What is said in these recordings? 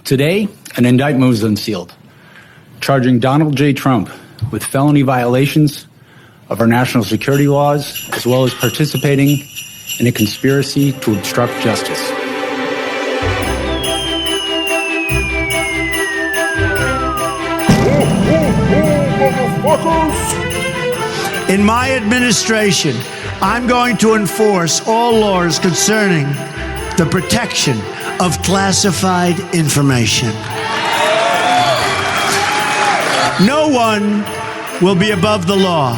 Today, an indictment was unsealed, charging Donald J. Trump with felony violations of our national security laws, as well as participating in a conspiracy to obstruct justice. In my administration, I'm going to enforce all laws concerning the protection of classified information. No one will be above the law.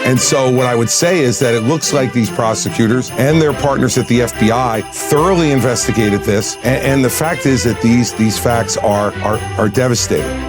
And so what I would say is that it looks like these prosecutors and their partners at the FBI thoroughly investigated this. And the fact is that these facts are devastating.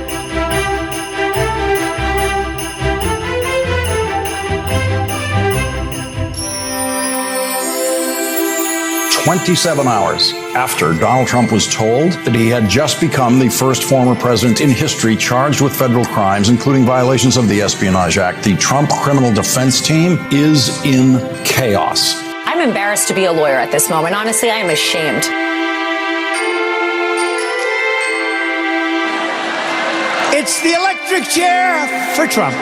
27 hours after Donald Trump was told that he had just become the first former president in history charged with federal crimes, including violations of the Espionage Act, the Trump criminal defense team is in chaos. I'm embarrassed to be a lawyer at this moment. Honestly, I am ashamed. It's the electric chair for Trump.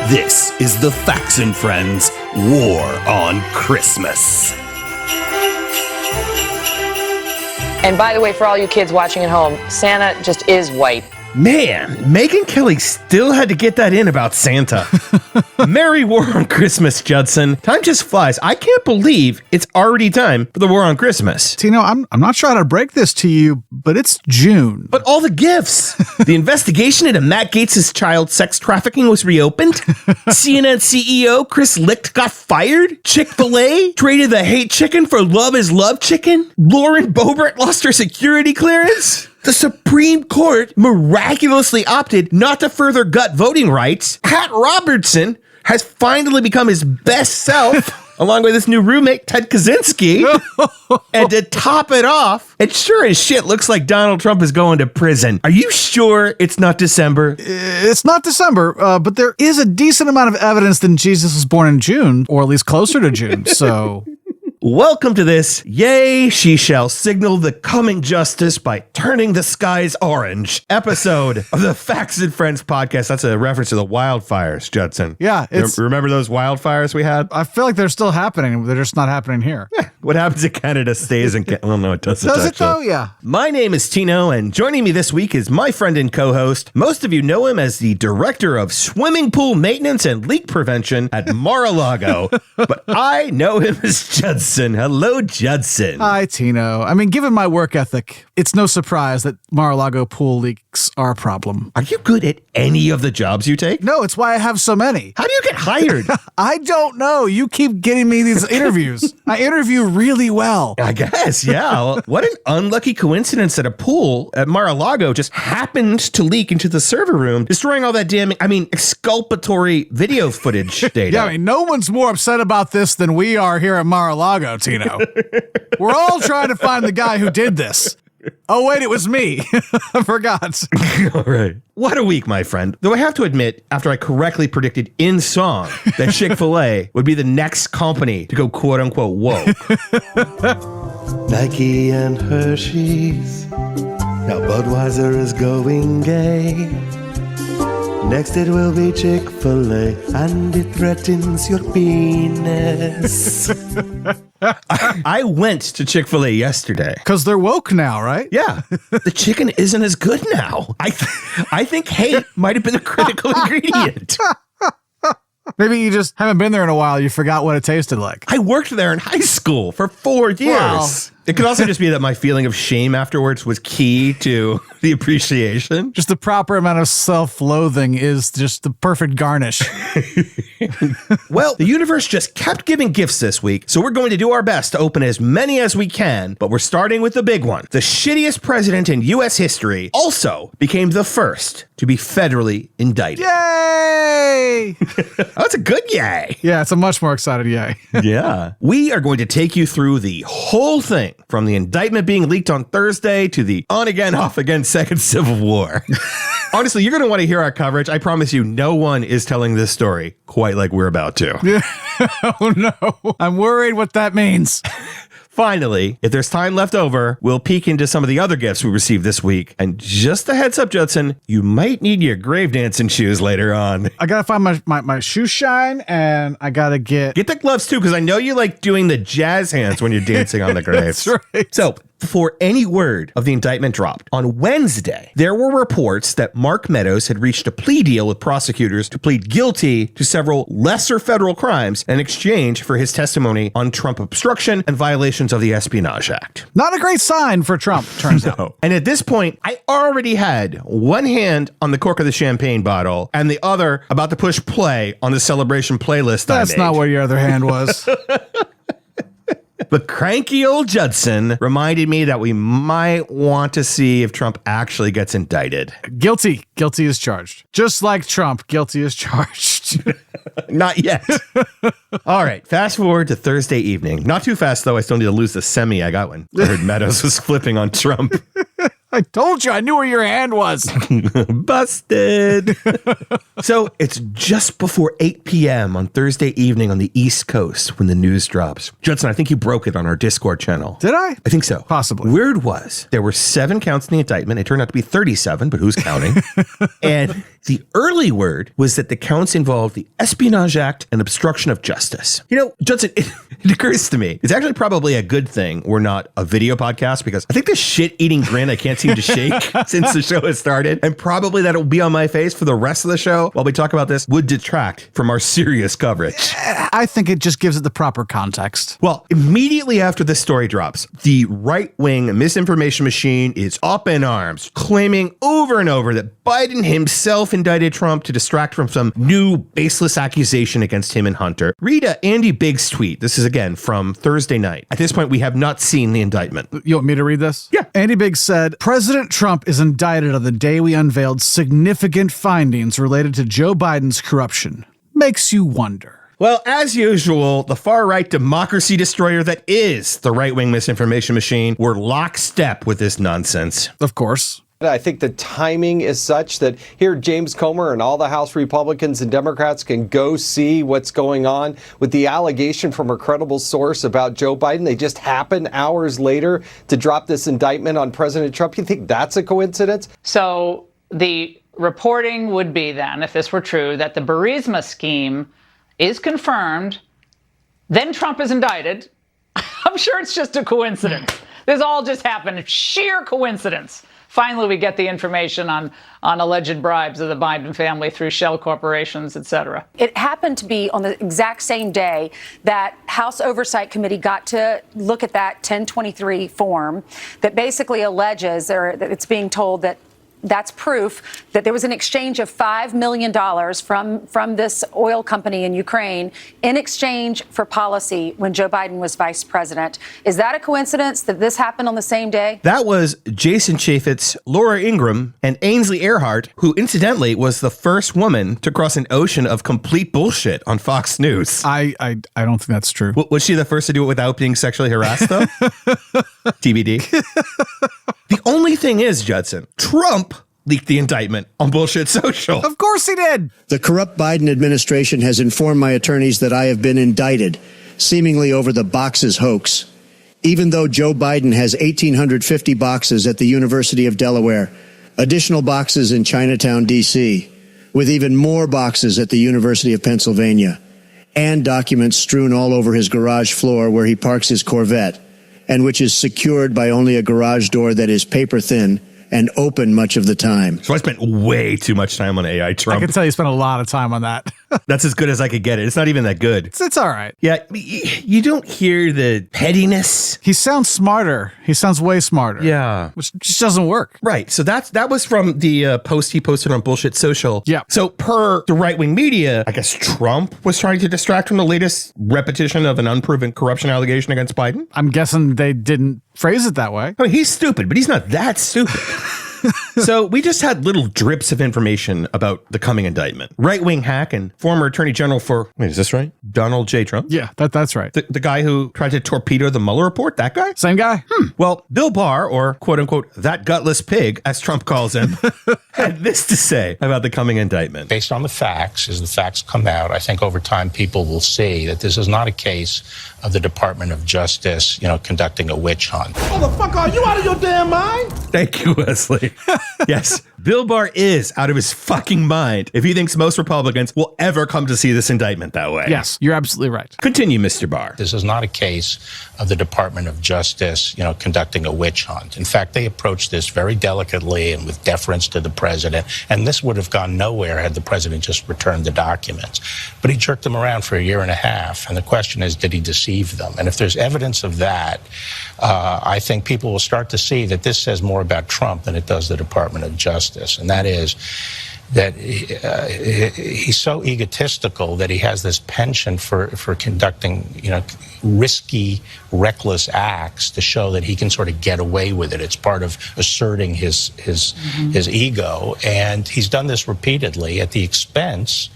This is the Facts and Friends War on Christmas. And by the way, for all you kids watching at home, Santa just is white. Man, Megyn Kelly still had to get that in about Santa. Merry War on Christmas, Judson. Time just flies. I can't believe it's already time for the War on Christmas. Tino, I'm not sure how to break this to you, but it's June. But all the gifts. The investigation into Matt Gaetz' child sex trafficking was reopened. CNN CEO Chris Licht got fired. Chick-fil-A traded the hate chicken for love is love chicken. Lauren Boebert lost her security clearance. The Supreme Court miraculously opted not to further gut voting rights. Pat Robertson has finally become his best self, along with his new roommate, Ted Kaczynski. And to top it off, it sure as shit looks like Donald Trump is going to prison. Are you sure it's not December? It's not December, but there is a decent amount of evidence that Jesus was born in June, or at least closer to June, so... Welcome to this, yea, she shall signal the coming justice by turning the skies orange episode of the Facts and Friends podcast. That's a reference to the wildfires, Judson. Yeah. Remember those wildfires we had? I feel like they're still happening. They're just not happening here. What happens in Canada stays in Canada. Well, no, it doesn't. Does it actually. though? Yeah. My name is Tino, and joining me this week is my friend and co-host. Most of you know him as the director of swimming pool maintenance and leak prevention at Mar-a-Lago, but I know him as Judson. Hello, Judson. Hi, Tino. I mean, given my work ethic, it's no surprise that Mar-a-Lago pool leaks are a problem. Are you good at any of the jobs you take? No, it's why I have so many. How do you get hired? I don't know. You keep getting me these interviews. I interview really well. I guess, yeah. Well, what an unlucky coincidence that a pool at Mar-a-Lago just happened to leak into the server room, destroying all that exculpatory video footage data. Yeah, I mean, no one's more upset about this than we are here at Mar-a-Lago, Tino. We're all trying to find the guy who did this. Oh, wait, it was me. I forgot. All right. What a week, my friend. Though I have to admit, after I correctly predicted in song that Chick-fil-A would be the next company to go quote-unquote woke. Nike and Hershey's. Now Budweiser is going gay. Next it will be Chick-fil-A, and it threatens your penis. I went to Chick-fil-A yesterday. Because they're woke now, right? Yeah. The chicken isn't as good now. I think hate might have been a critical ingredient. Maybe you just haven't been there in a while. You forgot what it tasted like. I worked there in high school for 4 years. Wow. It could also just be that my feeling of shame afterwards was key to the appreciation. Just the proper amount of self-loathing is just the perfect garnish. Well, the universe just kept giving gifts this week, so we're going to do our best to open as many as we can, but we're starting with the big one. The shittiest president in U.S. history also became the first to be federally indicted. Yay! That's a good yay. Yeah, it's a much more excited yay. Yeah. We are going to take you through the whole thing, from the indictment being leaked on Thursday to the on-again, off-again Second Civil War. Honestly, you're going to want to hear our coverage. I promise you, no one is telling this story quite like we're about to. Oh, no. I'm worried what that means. Finally, if there's time left over, we'll peek into some of the other gifts we received this week. And just a heads up, Judson, you might need your grave dancing shoes later on. I got to find my shoe shine, and I got to get the gloves, too, because I know you like doing the jazz hands when you're dancing on the graves. That's right. So, before any word of the indictment dropped, on Wednesday, there were reports that Mark Meadows had reached a plea deal with prosecutors to plead guilty to several lesser federal crimes in exchange for his testimony on Trump obstruction and violations of the Espionage Act. Not a great sign for Trump, turns out. And at this point, I already had one hand on the cork of the champagne bottle and the other about to push play on the celebration playlist I made. That's not where your other hand was. But cranky old Judson reminded me that we might want to see if Trump actually gets indicted. Guilty. Guilty is charged. Just like Trump, guilty is charged. Not yet. All right, fast forward to Thursday evening. Not too fast, though. I still need to lose the semi I got when I heard Meadows was flipping on Trump. I told you, I knew where your hand was. Busted. So it's just before 8 p.m. on Thursday evening on the East Coast when the news drops. Judson, I think you broke it on our Discord channel. Did I? I think so. Possibly. Weird was there were 7 counts in the indictment. It turned out to be 37, but who's counting? And the early word was that the counts involved the Espionage Act and obstruction of justice. You know, Judson, it occurs to me, it's actually probably a good thing we're not a video podcast, because I think the shit-eating grin I can't seem to shake since the show has started, and probably that'll be on my face for the rest of the show while we talk about this, would detract from our serious coverage. I think it just gives it the proper context. Well, immediately after this story drops, the right-wing misinformation machine is up in arms, claiming over and over that Biden himself indicted Trump to distract from some new baseless accusation against him and Hunter. Read Andy Biggs' tweet. This is, again, from Thursday night. At this point, we have not seen the indictment. You want me to read this? Yeah. Andy Biggs said, President Trump is indicted on the day we unveiled significant findings related to Joe Biden's corruption. Makes you wonder. Well, as usual, the far-right democracy destroyer that is the right-wing misinformation machine were lockstep with this nonsense. Of course. I think the timing is such that here James Comer and all the House Republicans and Democrats can go see what's going on with the allegation from a credible source about Joe Biden. They just happen hours later to drop this indictment on President Trump. You think that's a coincidence? So the reporting would be then, if this were true, that the Burisma scheme is confirmed, then Trump is indicted. I'm sure it's just a coincidence. This all just happened. Sheer coincidence. Finally, we get the information on alleged bribes of the Biden family through shell corporations, et cetera. It happened to be on the exact same day that House Oversight Committee got to look at that 1023 form that basically alleges, or that it's being told that that's proof that there was an exchange of $5 million from this oil company in Ukraine in exchange for policy when Joe Biden was vice president. Is that a coincidence that this happened on the same day? That was Jason Chaffetz, Laura Ingraham, and Ainsley Earhart, who incidentally was the first woman to cross an ocean of complete bullshit on Fox News. I don't think that's true. Was she the first to do it without being sexually harassed, though? TBD. The only thing is, Judson, Trump leaked the indictment on Bullshit Social. Of course he did. The corrupt Biden administration has informed my attorneys that I have been indicted, seemingly over the boxes hoax. Even though Joe Biden has 1,850 boxes at the University of Delaware, additional boxes in Chinatown, D.C., with even more boxes at the University of Pennsylvania, and documents strewn all over his garage floor where he parks his Corvette, and which is secured by only a garage door that is paper thin and open much of the time. So I spent way too much time on AI Trump. I can tell you spent a lot of time on that. That's as good as I could get it. It's not even that good. It's all right. Yeah, you don't hear the pettiness. He sounds smarter. He sounds way smarter. Yeah. Which just doesn't work. Right. So that was from the post he posted on Bullshit Social. Yeah. So per the right-wing media, I guess Trump was trying to distract from the latest repetition of an unproven corruption allegation against Biden. I'm guessing they didn't phrase it that way. I mean, he's stupid, but he's not that stupid. So we just had little drips of information about the coming indictment. Right-wing hack and former Attorney General for, wait, is this right? Donald J. Trump? Yeah, that's right. The guy who tried to torpedo the Mueller report? That guy? Same guy? Well, Bill Barr, or quote-unquote, that gutless pig, as Trump calls him, had this to say about the coming indictment. Based on the facts, as the facts come out, I think over time people will see that this is not a case of the Department of Justice, conducting a witch hunt. Motherfucker, are you out of your damn mind? Thank you, Wesley. Yes, Bill Barr is out of his fucking mind if he thinks most Republicans will ever come to see this indictment that way. Yes, you're absolutely right. Continue, Mr. Barr. This is not a case of the Department of Justice, conducting a witch hunt. In fact, they approached this very delicately and with deference to the president, and this would have gone nowhere had the president just returned the documents. But he jerked them around for a year and a half, and the question is, did he deceive them? And if there's evidence of that, I think people will start to see that this says more about Trump than it does the Department of Justice, and that is that he's so egotistical that he has this penchant for conducting, risky, reckless acts to show that he can sort of get away with it. It's part of asserting his ego, and he's done this repeatedly at the expense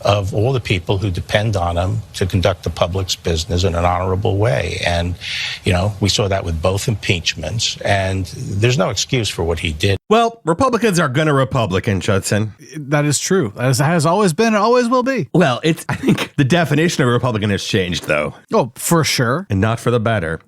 of all the people who depend on him to conduct the public's business in an honorable way. And, we saw that with both impeachments, and there's no excuse for what he did. Well, Republicans are gonna Republican, Judson. That is true. That has always been and always will be. Well, I think the definition of a Republican has changed, though. Oh, for sure. And not for the better.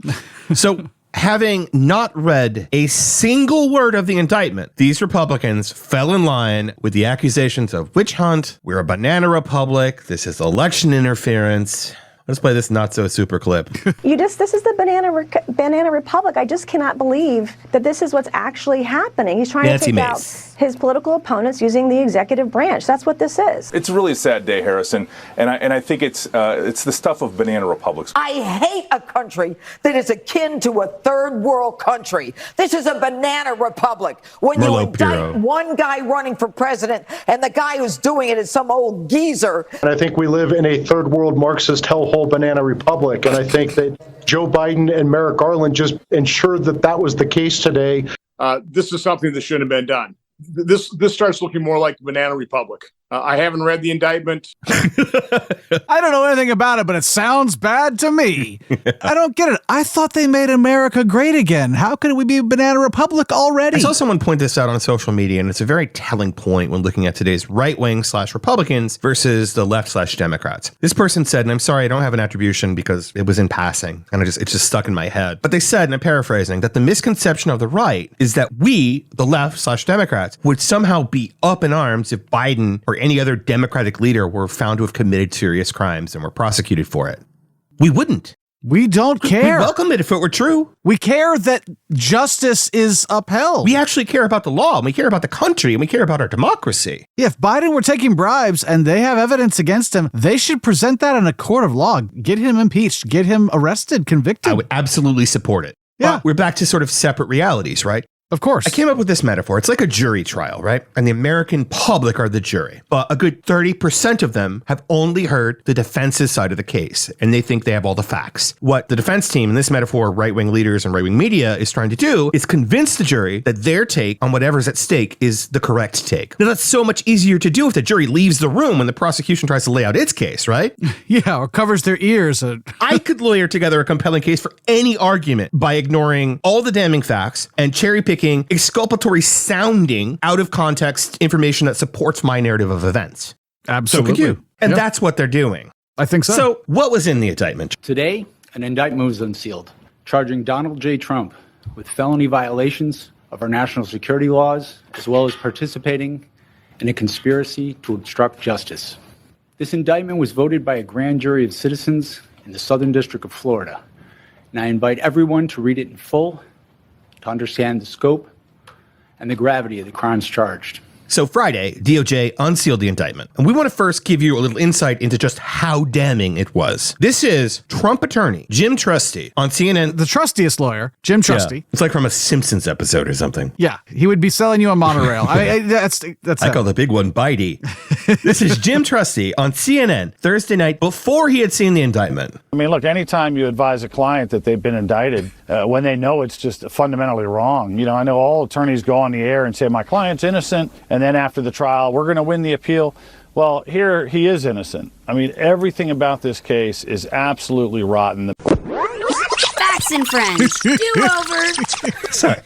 So, having not read a single word of the indictment, these Republicans fell in line with the accusations of witch hunt, we're a banana republic, this is election interference. Let's play this not so super clip. This is the banana republic. I just cannot believe that this is what's actually happening. He's trying to take out his political opponents using the executive branch. That's what this is. It's a really sad day, Harrison, and I think it's the stuff of banana republics. I hate a country that is akin to a third world country. This is a banana republic. When you indict one guy running for president and the guy who's doing it is some old geezer. And I think we live in a third world Marxist hellhole banana republic, and I think that Joe Biden and Merrick Garland just ensured that was the case today. This is something that shouldn't have been done. This starts looking more like the banana republic. I haven't read the indictment. I don't know anything about it, but it sounds bad to me. I don't get it. I thought they made America great again. How could we be a banana republic already? I saw someone point this out on social media, and it's a very telling point when looking at today's right-wing / Republicans versus the left / Democrats. This person said, and I'm sorry, I don't have an attribution because it was in passing, and it's just stuck in my head. But they said, and I'm paraphrasing, that the misconception of the right is that we, the left / Democrats, would somehow be up in arms if Biden or any other Democratic leader were found to have committed serious crimes and were prosecuted for it. We wouldn't. We don't care. We welcome it if it were true. We care that justice is upheld. We actually care about the law, and we care about the country, and we care about our democracy. Yeah, if Biden were taking bribes and they have evidence against him, they should present that in a court of law. Get him impeached. Get him arrested, convicted. I would absolutely support it. Yeah. But we're back to sort of separate realities, right? Of course. I came up with this metaphor. It's like a jury trial, right? And the American public are the jury. But a good 30% of them have only heard the defense's side of the case, and they think they have all the facts. What the defense team, in this metaphor, right-wing leaders and right-wing media, is trying to do is convince the jury that their take on whatever's at stake is the correct take. Now, that's so much easier to do if the jury leaves the room when the prosecution tries to lay out its case, right? Yeah, or covers their ears. I could lawyer together a compelling case for any argument by ignoring all the damning facts and cherry-picking exculpatory sounding out of context information that supports my narrative of events. Absolutely. So could you. And that's what they're doing. I think so. So what was in the indictment? Today, an indictment was unsealed, charging Donald J. Trump with felony violations of our national security laws, as well as participating in a conspiracy to obstruct justice. This indictment was voted by a grand jury of citizens in the Southern District of Florida, and I invite everyone to read it in full to understand the scope and the gravity of the crimes charged. So Friday, DOJ unsealed the indictment. And we want to first give you a little insight into just how damning it was. This is Trump attorney Jim Trusty on CNN. The trustiest lawyer, Jim Trusty. Yeah. It's like from a Simpsons episode or something. Yeah, he would be selling you a monorail. That's I call the big one Bitey. This is Jim Trusty on CNN Thursday night before he had seen the indictment. I mean, look, anytime you advise a client that they've been indicted, when they know it's just fundamentally wrong, I know all attorneys go on the air and say, my client's innocent, and then after the trial, we're going to win the appeal. Well, here he is innocent. I mean, everything about this case is absolutely rotten. Facts and friends. Do-over. Sorry.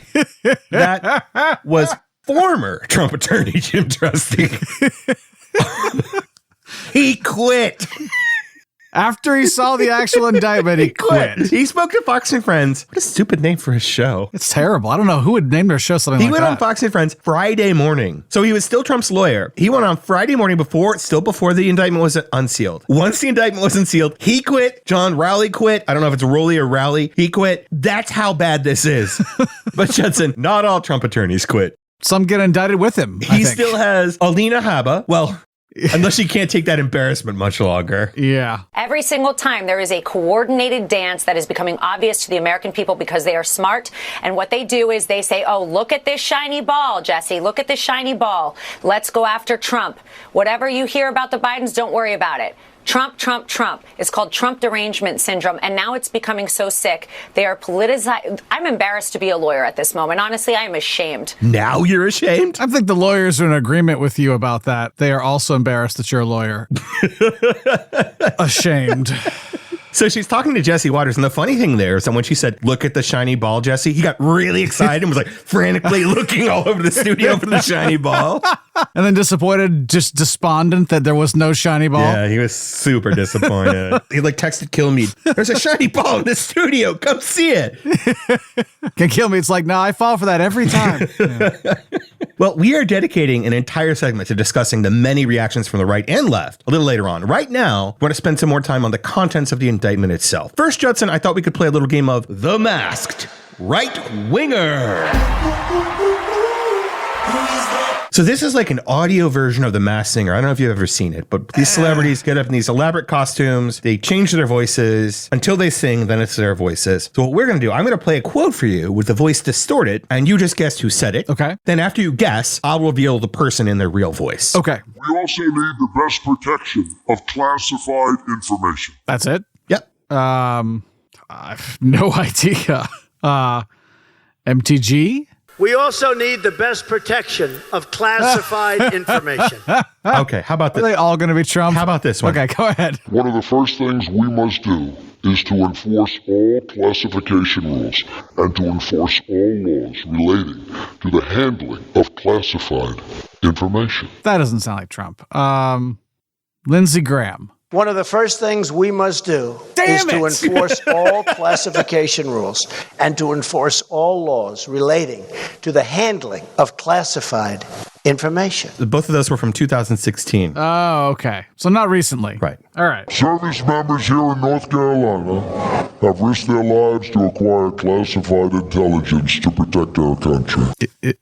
That was former Trump attorney Jim Trusty. He quit. After he saw the actual indictment, he quit. He spoke to Fox and Friends. What a stupid name for his show. It's terrible. I don't know who would name their show something like that. He went on Fox and Friends Friday morning. So he was still Trump's lawyer. He went on Friday morning before the indictment was unsealed. Once the indictment was unsealed, he quit. John Rowley quit. I don't know if it's Rowley or Rowley. He quit. That's how bad this is. But Judson, not all Trump attorneys quit. Some get indicted with him. He still has Alina Habba. Well, unless she can't take that embarrassment much longer. Yeah. Every single time there is a coordinated dance that is becoming obvious to the American people because they are smart. And what they do is they say, oh, look at this shiny ball, Jesse. Look at this shiny ball. Let's go after Trump. Whatever you hear about the Bidens, don't worry about it. Trump, Trump, Trump. It's called Trump derangement syndrome. And now it's becoming so sick. They are politicized. I'm embarrassed to be a lawyer at this moment. Honestly, I am ashamed. Now you're ashamed? I think the lawyers are in agreement with you about that. They are also embarrassed that you're a lawyer. Ashamed. So she's talking to Jesse Waters, and the funny thing there is that when she said, look at the shiny ball, Jesse, he got really excited and was like frantically looking all over the studio for the shiny ball. And then disappointed, just despondent that there was no shiny ball. Yeah, he was super disappointed. He texted Kilmeade, there's a shiny ball in the studio, come see it. Can Kilmeade's like, no, I fall for that every time. Yeah. Well, we are dedicating an entire segment to discussing the many reactions from the right and left a little later on. Right now, we're going to spend some more time on the contents of the indictment itself. First, Judson, I thought we could play a little game of The Masked Right-Winger. So this is like an audio version of The Masked Singer. I don't know if you've ever seen it, but these celebrities get up in these elaborate costumes. They change their voices until they sing, then it's their voices. So what we're going to do, I'm going to play a quote for you with the voice distorted, and you just guess who said it. Okay. Then after you guess, I'll reveal the person in their real voice. Okay. We also need the best protection of classified information. That's it? Yep. I have no idea. MTG? We also need the best protection of classified information. Okay, how about this? Are they all going to be Trump? How about this one? Okay, go ahead. One of the first things we must do is to enforce all classification rules and to enforce all laws relating to the handling of classified information. That doesn't sound like Trump. Lindsey Graham. One of the first things we must do is to enforce all classification rules and to enforce all laws relating to the handling of classified information. Both of those were from 2016. Oh, okay. So not recently. Right. All right. Service members here in North Carolina have risked their lives to acquire classified intelligence to protect our country.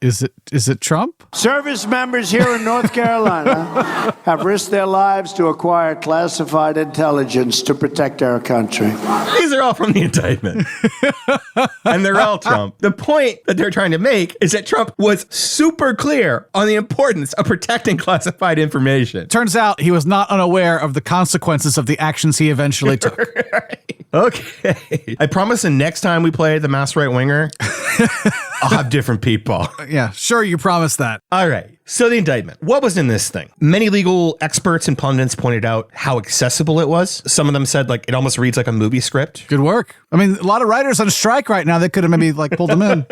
Is it Trump? Service members here in North Carolina have risked their lives to acquire classified intelligence to protect our country. These are all from the indictment. And they're all Trump. The point that they're trying to make is that Trump was super clear on the importance of protecting classified information. Turns out he was not unaware of the consequences of the actions he eventually took. Okay. I promise the next time we play The Masked Right-Winger, I'll have different people. Yeah, sure, you promised that. All right. So the indictment. What was in this thing? Many legal experts and pundits pointed out how accessible it was. Some of them said it almost reads like a movie script. Good work. I mean, a lot of writers on strike right now. They could have maybe pulled them in.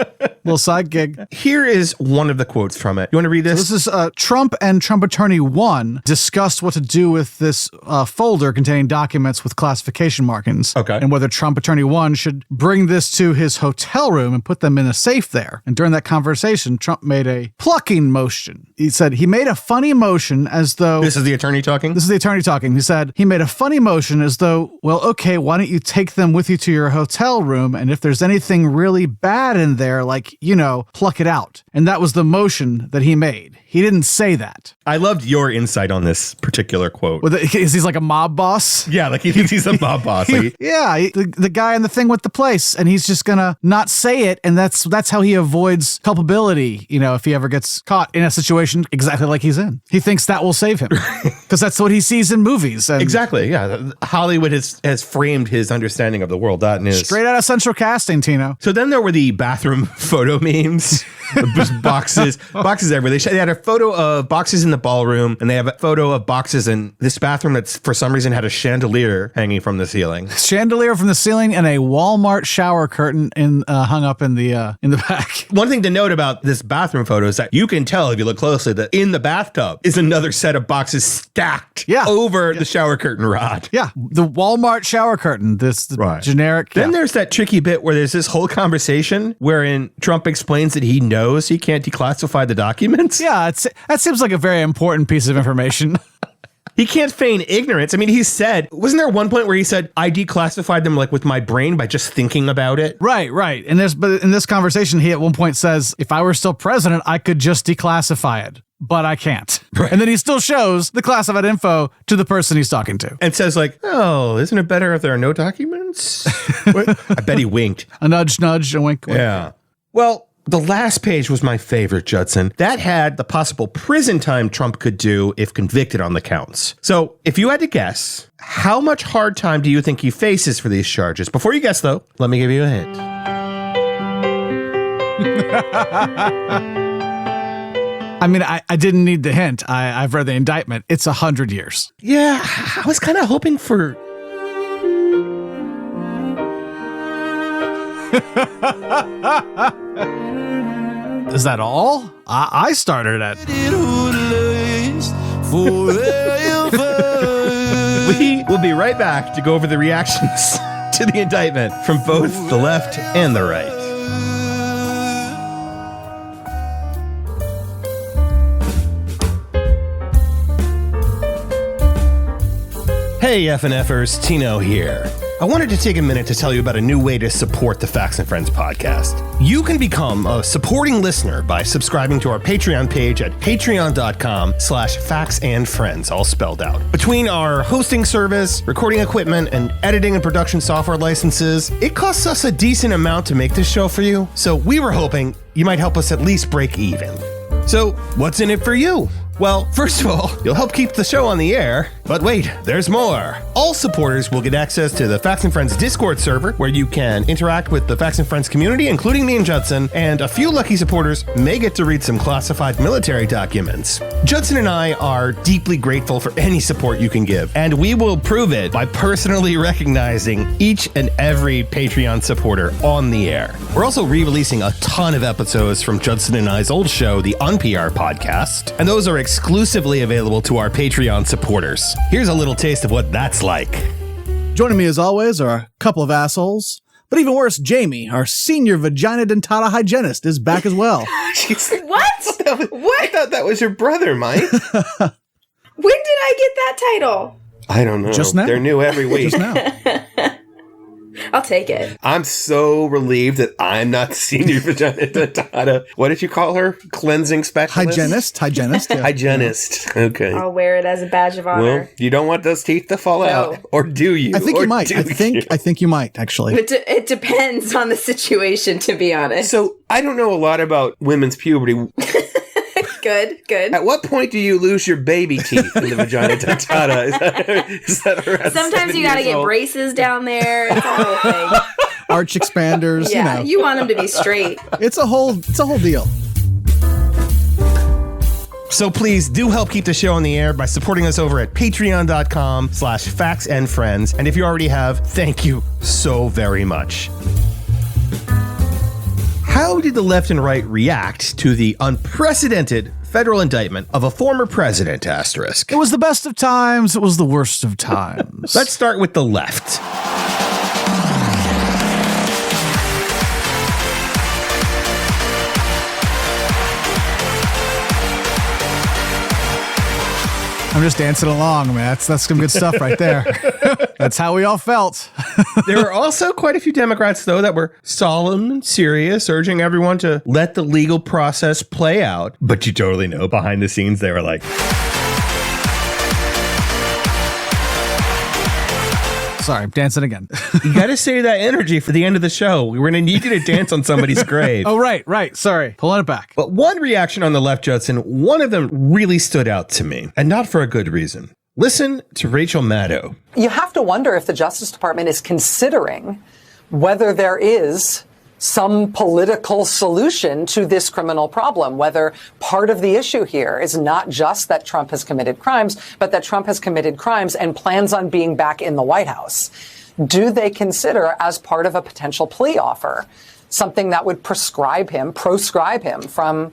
Little side gig. Here is one of the quotes from it. You want to read this? So this is Trump and Trump Attorney 1 discussed what to do with this folder containing documents with classification markings. Okay. And whether Trump Attorney 1 should bring this to his hotel room and put them in a safe there. And during that conversation, Trump made a plucking motion motion. He said he made a funny motion as though... This is the attorney talking? This is the attorney talking. He said he made a funny motion as though, well, okay, why don't you take them with you to your hotel room, and if there's anything really bad in there, like, pluck it out. And that was the motion that he made. He didn't say that. I loved your insight on this particular quote. Is he like a mob boss? Yeah, like he thinks he's a mob boss. The guy in the thing with the place, and he's just gonna not say it, and that's how he avoids culpability, if he ever gets caught in a situation exactly like he's in. He thinks that will save him. Because that's what he sees in movies. And exactly, yeah. Hollywood has framed his understanding of the world. That is straight out of Central Casting, Tino. So then there were the bathroom photo memes. Just boxes everywhere. They had a photo of boxes in the ballroom, and they have a photo of boxes in this bathroom that's for some reason had a chandelier hanging from the ceiling. Chandelier from the ceiling and a Walmart shower curtain hung up in the back. One thing to note about this bathroom photo is that you can tell if you look closely that in the bathtub is another set of boxes stacked over the shower curtain rod. Yeah, the Walmart shower curtain. Generic. Then there's that tricky bit where there's this whole conversation wherein Trump explains that he knows he can't declassify the documents. Yeah, that seems like a very important piece of information. He can't feign ignorance. I mean, he said, wasn't there one point where he said, I declassified them like with my brain by just thinking about it? Right. But in this conversation, he at one point says, if I were still president, I could just declassify it. But I can't. Right. And then he still shows the classified info to the person he's talking to. And says like, oh, isn't it better if there are no documents? I bet he winked. A nudge, a wink. Yeah. Well, the last page was my favorite, Judson. That had the possible prison time Trump could do if convicted on the counts. So if you had to guess, how much hard time do you think he faces for these charges? Before you guess, though, let me give you a hint. I mean, I didn't need the hint. I've read the indictment. It's 100 years. Yeah, I was kind of hoping for... Is that all? I started at... We will be right back to go over the reactions to the indictment from both the left and the right. Hey FNFers, Tino here. I wanted to take a minute to tell you about a new way to support the Facts and Friends podcast. You can become a supporting listener by subscribing to our Patreon page at patreon.com/factsandfriends, all spelled out. Between our hosting service, recording equipment, and editing and production software licenses, it costs us a decent amount to make this show for you, so we were hoping you might help us at least break even. So, what's in it for you? Well, first of all, you'll help keep the show on the air. But wait, there's more. All supporters will get access to the Facts and Friends Discord server, where you can interact with the Facts and Friends community, including me and Judson, and a few lucky supporters may get to read some classified military documents. Judson and I are deeply grateful for any support you can give, and we will prove it by personally recognizing each and every Patreon supporter on the air. We're also re-releasing a ton of episodes from Judson and I's old show, the UnPR podcast, and those are exclusively available to our Patreon supporters. Here's a little taste of what that's like. Joining me as always are a couple of assholes, but even worse, Jamie, our senior vagina dentata hygienist, is back as well. What? I thought that was your brother, Mike. When did I get that title? I don't know. Just now. They're new every week. Just now. I'll take it. I'm so relieved that I'm not the senior vagina dentata. What did you call her? Cleansing specialist? Hygienist. Yeah. Hygienist. Okay. I'll wear it as a badge of honor. Well, you don't want those teeth to fall out, or do you? I think you might. I think you might, actually. It depends on the situation, to be honest. So I don't know a lot about women's puberty. Good. At what point do you lose your baby teeth in the vagina dentata? Is that around Sometimes you got to get braces down there. It's a whole thing. Arch expanders. Yeah, you want them to be straight. It's a whole deal. So please do help keep the show on the air by supporting us over at patreon.com/factsandfriends. And if you already have, thank you so very much. How did the left and right react to the unprecedented federal indictment of a former president, asterisk? It was the best of times. It was the worst of times. Let's start with the left. I'm just dancing along, man. That's some good stuff right there. That's how we all felt. There were also quite a few Democrats, though, that were solemn and serious, urging everyone to let the legal process play out. But you totally know behind the scenes, they were like... Sorry, I'm dancing again. You got to save that energy for the end of the show. We're going to need you to dance on somebody's grave. Oh, right. Sorry. Pulling it back. But one reaction on the left, Judson, one of them really stood out to me, and not for a good reason. Listen to Rachel Maddow. You have to wonder if the Justice Department is considering whether there is some political solution to this criminal problem, whether part of the issue here is not just that Trump has committed crimes, but that Trump has committed crimes and plans on being back in the White House. Do they consider, as part of a potential plea offer, something that would proscribe him from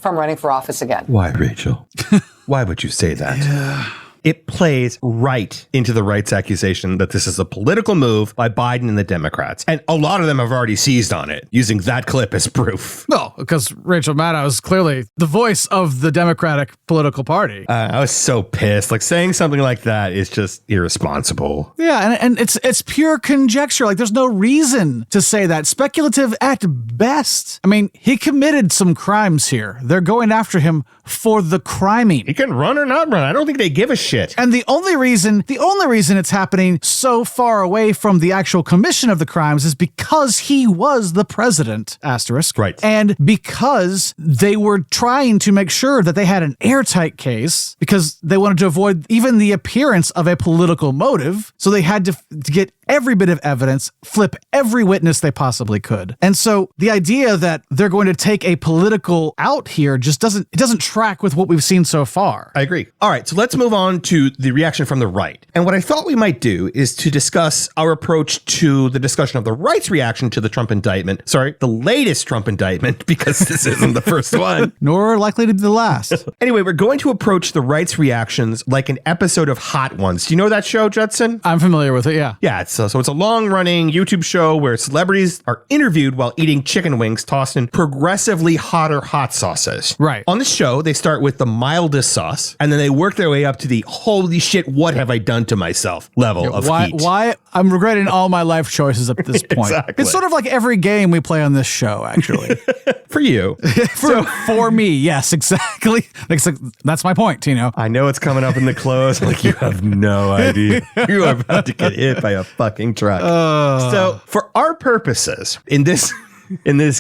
running for office again? Why, Rachel? Why would you say that? Yeah. It plays right into the right's accusation that this is a political move by Biden and the Democrats. And a lot of them have already seized on it, using that clip as proof. No, because Rachel Maddow is clearly the voice of the Democratic political party. I was so pissed. Like, saying something like that is just irresponsible. Yeah, and it's pure conjecture. Like, there's no reason to say that. Speculative at best. I mean, he committed some crimes here. They're going after him for the criming. He can run or not run. I don't think they give a shit. And the only reason it's happening so far away from the actual commission of the crimes is because he was the president, asterisk. Right. And because they were trying to make sure that they had an airtight case because they wanted to avoid even the appearance of a political motive. So they had to get every bit of evidence, flip every witness they possibly could. And so the idea that they're going to take a political out here just doesn't track with what we've seen so far. I agree. All right, so let's move on to the reaction from the right. And what I thought we might do is to discuss our approach to the discussion of the right's reaction to the Trump indictment. Sorry, the latest Trump indictment, because this isn't the first one. Nor likely to be the last. Anyway, we're going to approach the right's reactions like an episode of Hot Ones. Do you know that show, Judson? I'm familiar with it, yeah. Yeah, so it's a long-running YouTube show where celebrities are interviewed while eating chicken wings tossed in progressively hotter hot sauces. Right. On the show, they start with the mildest sauce, and then they work their way up to the holy shit, what have I done to myself level of heat. Why? I'm regretting all my life choices at this point. Exactly. It's sort of like every game we play on this show, actually. For you. For me, yes, exactly. That's my point, Tino. I know it's coming up in the close. Like, you have no idea. You are about to get hit by a fucking truck. So for our purposes in this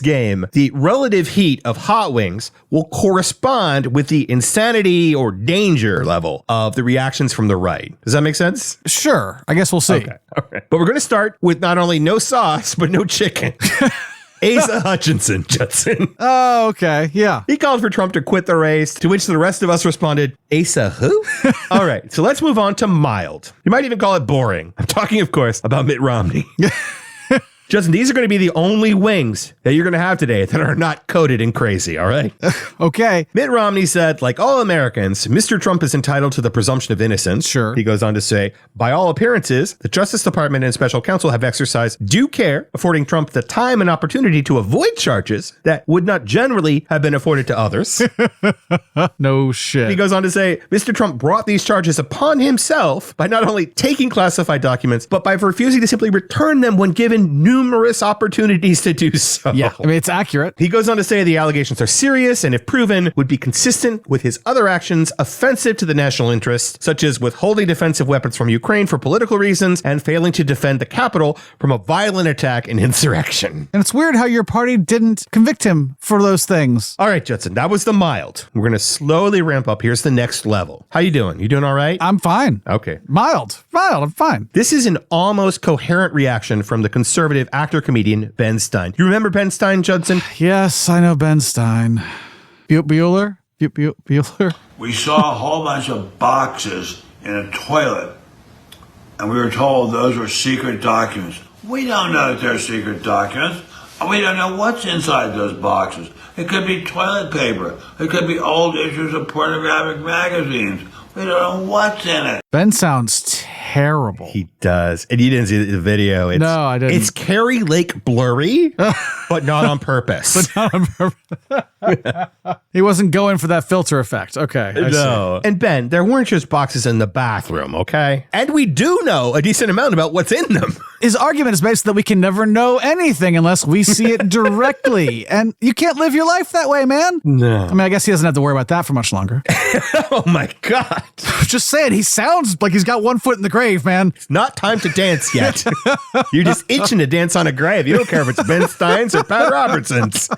game, the relative heat of hot wings will correspond with the insanity or danger level of the reactions from the right. Does that make sense? Sure. I guess we'll see. Okay. All right. But we're going to start with not only no sauce, but no chicken. Asa Hutchinson, Judson. Oh, okay. Yeah. He called for Trump to quit the race, to which the rest of us responded, Asa who? All right, so let's move on to mild. You might even call it boring. I'm talking, of course, about Mitt Romney. Justin, these are going to be the only wings that you're going to have today that are not coated in crazy, all right? Okay. Mitt Romney said, like all Americans, Mr. Trump is entitled to the presumption of innocence. Sure. He goes on to say, by all appearances, the Justice Department and special counsel have exercised due care, affording Trump the time and opportunity to avoid charges that would not generally have been afforded to others. No shit. He goes on to say, Mr. Trump brought these charges upon himself by not only taking classified documents, but by refusing to simply return them when given numerous opportunities to do so. Yeah, I mean, it's accurate. He goes on to say the allegations are serious and if proven would be consistent with his other actions offensive to the national interest, such as withholding defensive weapons from Ukraine for political reasons and failing to defend the Capitol from a violent attack and insurrection. And it's weird how your party didn't convict him for those things. All right, Judson, that was the mild. We're going to slowly ramp up. Here's the next level. How you doing? You doing all right? I'm fine. Okay. Mild, I'm fine. This is an almost coherent reaction from the conservative actor-comedian Ben Stein. You remember Ben Stein, Judson? Yes, I know Ben Stein. Bueller? Bueller? We saw a whole bunch of boxes in a toilet, and we were told those were secret documents. We don't know that they're secret documents. We don't know what's inside those boxes. It could be toilet paper. It could be old issues of pornographic magazines. We don't know what's in it. Ben sounds terrible. He does. And you didn't see the video. No, I didn't. It's Kerry Lake blurry, but not on purpose. He wasn't going for that filter effect. Okay. I No. see. And Ben, there weren't just boxes in the bathroom, okay? And we do know a decent amount about what's in them. His argument is basically that we can never know anything unless we see it directly. And you can't live your life that way, man. No. I mean, I guess he doesn't have to worry about that for much longer. Oh my God. Just saying, he sounds like he's got one foot in the grave, man. It's not time to dance yet. You're just itching to dance on a grave. You don't care if it's Ben Stein's or Pat Robertson's.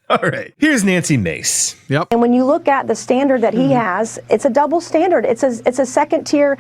All right. Here's Nancy Mace. Yep. And when you look at the standard that he has, it's a double standard. It's a second tier,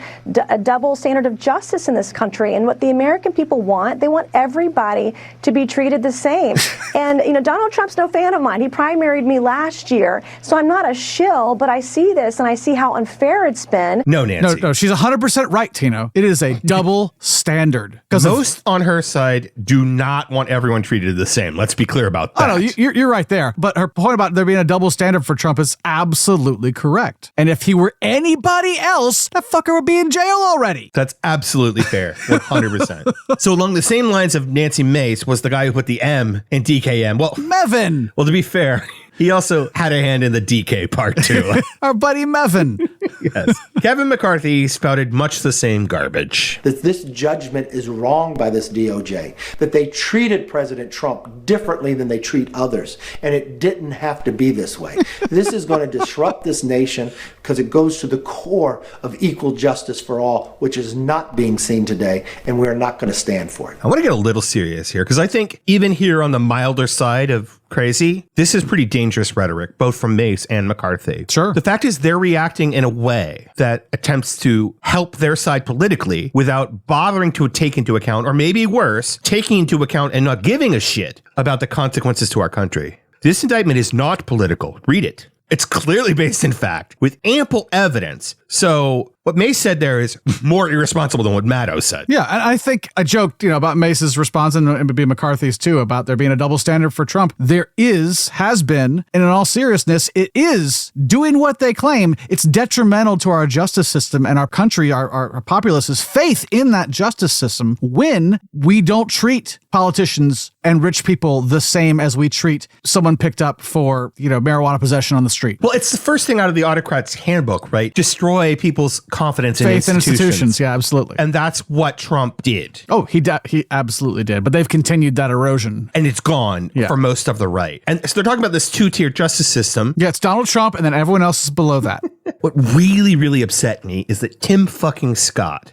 a double standard of justice in this country. And what the American people want, they want everybody to be treated the same. And, Donald Trump's no fan of mine. He primaried me last year. So I'm not a shill, but I see this and I see how unfair it's been. No, Nancy. No, she's 100% right, Tino. It is a double standard. Most on her side do not want everyone treated the same. Let's be clear about that. Oh, no, you're right there. But her point about there being a double standard for Trump is absolutely correct. And if he were anybody else, that fucker would be in jail already. That's absolutely fair. 100%. So along the same lines of Nancy Mace was the guy who put the M in DKM. Well, Mevin. Well, to be fair, he also had a hand in the DK part too. Our buddy Mevin. Yes. Kevin McCarthy spouted much the same garbage. That this judgment is wrong by this DOJ, that they treated President Trump differently than they treat others, and it didn't have to be this way. This is going to disrupt this nation because it goes to the core of equal justice for all, which is not being seen today, and we're not going to stand for it. I want to get a little serious here because I think even here on the milder side of crazy, this is pretty dangerous rhetoric, both from Mace and McCarthy. Sure. The fact is they're reacting in a way that attempts to help their side politically without bothering to take into account, or maybe worse, taking into account and not giving a shit about the consequences to our country. This indictment is not political. Read it. It's clearly based in fact, with ample evidence. So what Mace said there is more irresponsible than what Maddow said. Yeah, and I think I joked, about Mace's response and maybe McCarthy's too, about there being a double standard for Trump. There has been, and in all seriousness, it is doing what they claim. It's detrimental to our justice system and our country, our populace's faith in that justice system when we don't treat politicians and rich people the same as we treat someone picked up for, marijuana possession on the street. Well, it's the first thing out of the autocrat's handbook, right? Destroy people's confidence in faith institutions. in institutions. Yeah, absolutely. And that's what Trump did. Oh, he absolutely did. But they've continued that erosion. And it's gone for most of the right. And so they're talking about this two-tier justice system. Yeah, it's Donald Trump and then everyone else is below that. What really, really upset me is that Tim fucking Scott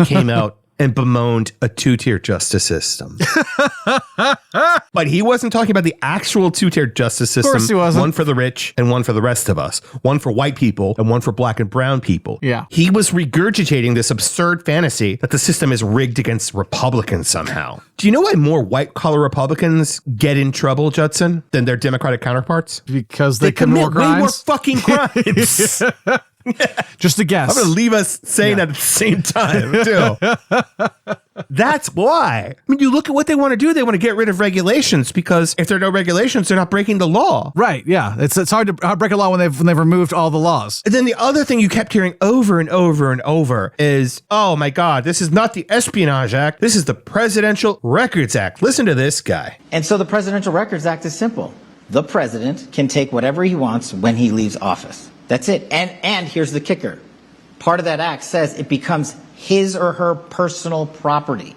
came out and bemoaned a two-tier justice system. But he wasn't talking about the actual two-tier justice system. Of course he wasn't. One for the rich and one for the rest of us. One for white people and one for black and brown people. Yeah. He was regurgitating this absurd fantasy that the system is rigged against Republicans somehow. Do you know why more white-collar Republicans get in trouble, Judson, than their Democratic counterparts? Because they commit more crimes? way more fucking crimes. Just a guess. I'm going to leave us saying that at the same time, too. That's why. I mean, you look at what they want to do. They want to get rid of regulations because if there are no regulations, they're not breaking the law. Right. Yeah. It's hard to break a law when they've removed all the laws. And then the other thing you kept hearing over and over and over is, oh my God, this is not the Espionage Act. This is the Presidential Records Act. Listen to this guy. And so the Presidential Records Act is simple. The president can take whatever he wants when he leaves office. That's it. And here's the kicker. Part of that act says it becomes his or her personal property.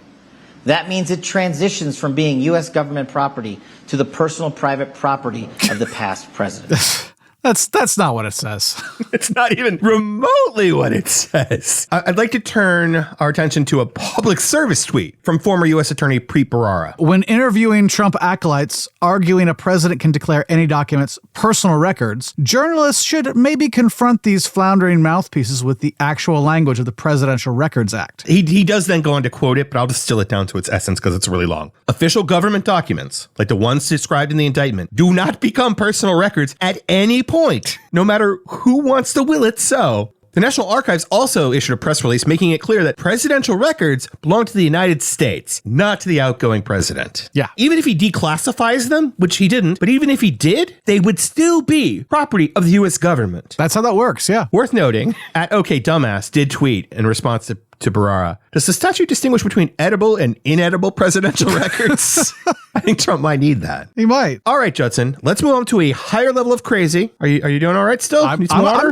That means it transitions from being U.S. government property to the personal private property of the past president. That's not what it says. It's not even remotely what it says. I'd like to turn our attention to a public service tweet from former U.S. Attorney Preet Bharara. When interviewing Trump acolytes arguing a president can declare any documents personal records, journalists should maybe confront these floundering mouthpieces with the actual language of the Presidential Records Act. He does then go on to quote it, but I'll distill it down to its essence because it's really long. Official government documents, like the ones described in the indictment, do not become personal records at any point, no matter who wants to will it so. The National Archives also issued a press release making it clear that presidential records belong to the United States, not to the outgoing president. Yeah. Even if he declassifies them, which he didn't, but even if he did, they would still be property of the U.S. government. That's how that works, yeah. Worth noting, at OK Dumbass did tweet in response to Barrera, does the statute distinguish between edible and inedible presidential records? I think Trump might need that. He might. All right, Judson, let's move on to a higher level of crazy. Are you doing all right still? I'm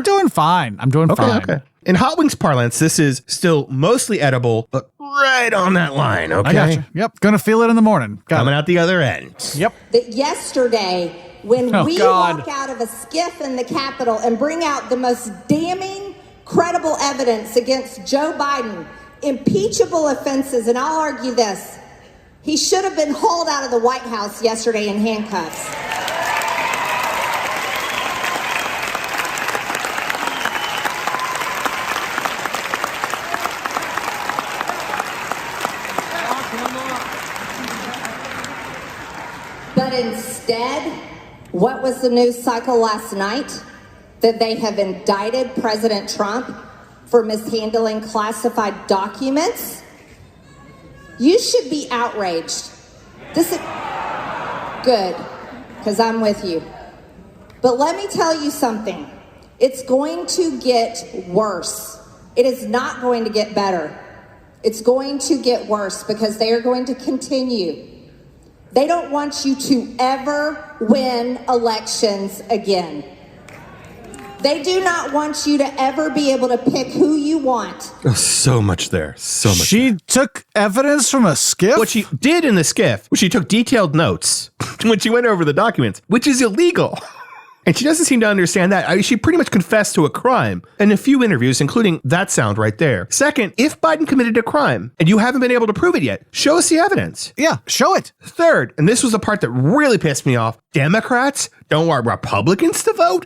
doing fine. I'm doing fine. Okay. In Hot Wings parlance, this is still mostly edible, but right on that line, okay? I got you. Yep, gonna feel it in the morning. Coming out the other end. Yep. That yesterday, when we walk out of a skiff in the Capitol and bring out the most damning, credible evidence against Joe Biden, impeachable offenses, and I'll argue this, he should have been hauled out of the White House yesterday in handcuffs. But instead, what was the news cycle last night? That they have indicted President Trump for mishandling classified documents? You should be outraged. This is good, because I'm with you. But let me tell you something. It's going to get worse. It is not going to get better. It's going to get worse because they are going to continue. They don't want you to ever win elections again. They do not want you to ever be able to pick who you want. Oh, so much there. So much. She took evidence from a skiff? What she did in the skiff was she took detailed notes when she went over the documents, which is illegal. And she doesn't seem to understand that. She pretty much confessed to a crime in a few interviews, including that sound right there. Second, if Biden committed a crime and you haven't been able to prove it yet, show us the evidence. Yeah, show it. Third, and this was the part that really pissed me off, Democrats don't want Republicans to vote?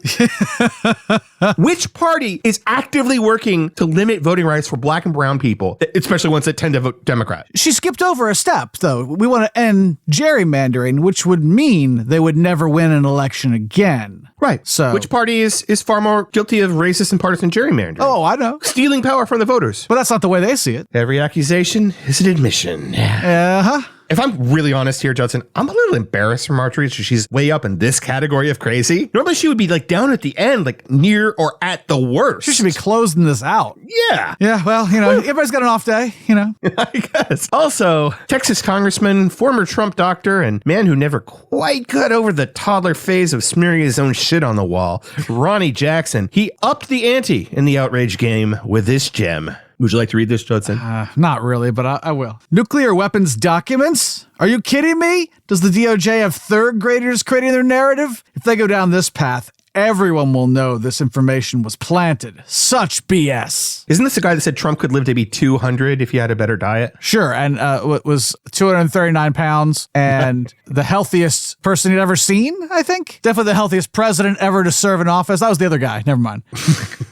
Which party is actively working to limit voting rights for black and brown people, especially ones that tend to vote Democrat? She skipped over a step, though. We want to end gerrymandering, which would mean they would never win an election again. Right. So, which party is far more guilty of racist and partisan gerrymandering? Oh, I know. Stealing power from the voters. But that's not the way they see it. Every accusation is an admission. Uh-huh. If I'm really honest here, Judson, I'm a little embarrassed for Marjorie. She's way up in this category of crazy. Normally she would be like down at the end, like near or at the worst. She should be closing this out. Yeah. Yeah, well, you know, everybody's got an off day, you know. I guess. Also, Texas congressman, former Trump doctor, and man who never quite got over the toddler phase of smearing his own shit on the wall, Ronnie Jackson. He upped the ante in the outrage game with this gem. Would you like to read this, Judson? Not really, but I will. Nuclear weapons documents? Are you kidding me? Does the DOJ have third graders creating their narrative? If they go down this path, everyone will know this information was planted. Such BS. Isn't this the guy that said Trump could live to be 200 if he had a better diet? Sure, and was 239 pounds and the healthiest person he'd ever seen, I think. Definitely the healthiest president ever to serve in office. That was the other guy. Never mind.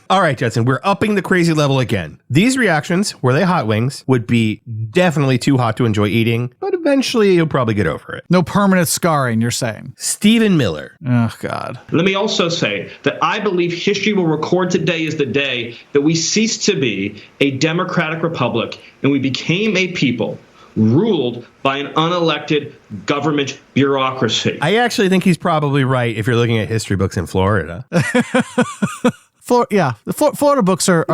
All right, Judson, we're upping the crazy level again. These reactions, were they hot wings, would be definitely too hot to enjoy eating, but eventually you'll probably get over it. No permanent scarring, you're saying? Stephen Miller. Oh, God. Let me also say that I believe history will record today as the day that we ceased to be a democratic republic and we became a people ruled by an unelected government bureaucracy. I actually think he's probably right if you're looking at history books in Florida. The Florida books are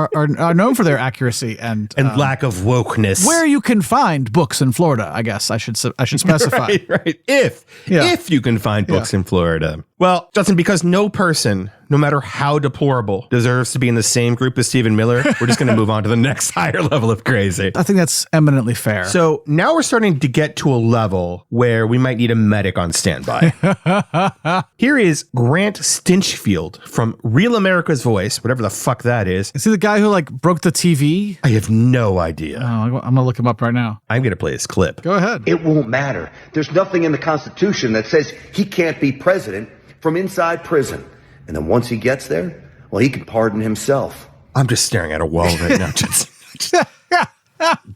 known for their accuracy and lack of wokeness. Where you can find books in Florida, I guess I should specify. right. If you can find books in Florida. Well, Justin, because no person, no matter how deplorable, deserves to be in the same group as Stephen Miller, we're just going to move on to the next higher level of crazy. I think that's eminently fair. So now we're starting to get to a level where we might need a medic on standby. Here is Grant Stinchfield from Real America's Voice, whatever the fuck that is. Is he the guy who broke the TV? I have no idea. Oh, I'm going to look him up right now. I'm going to play his clip. Go ahead. It won't matter. There's nothing in the Constitution that says he can't be president from inside prison. And then once he gets there, well, he can pardon himself. I'm just staring at a wall right now.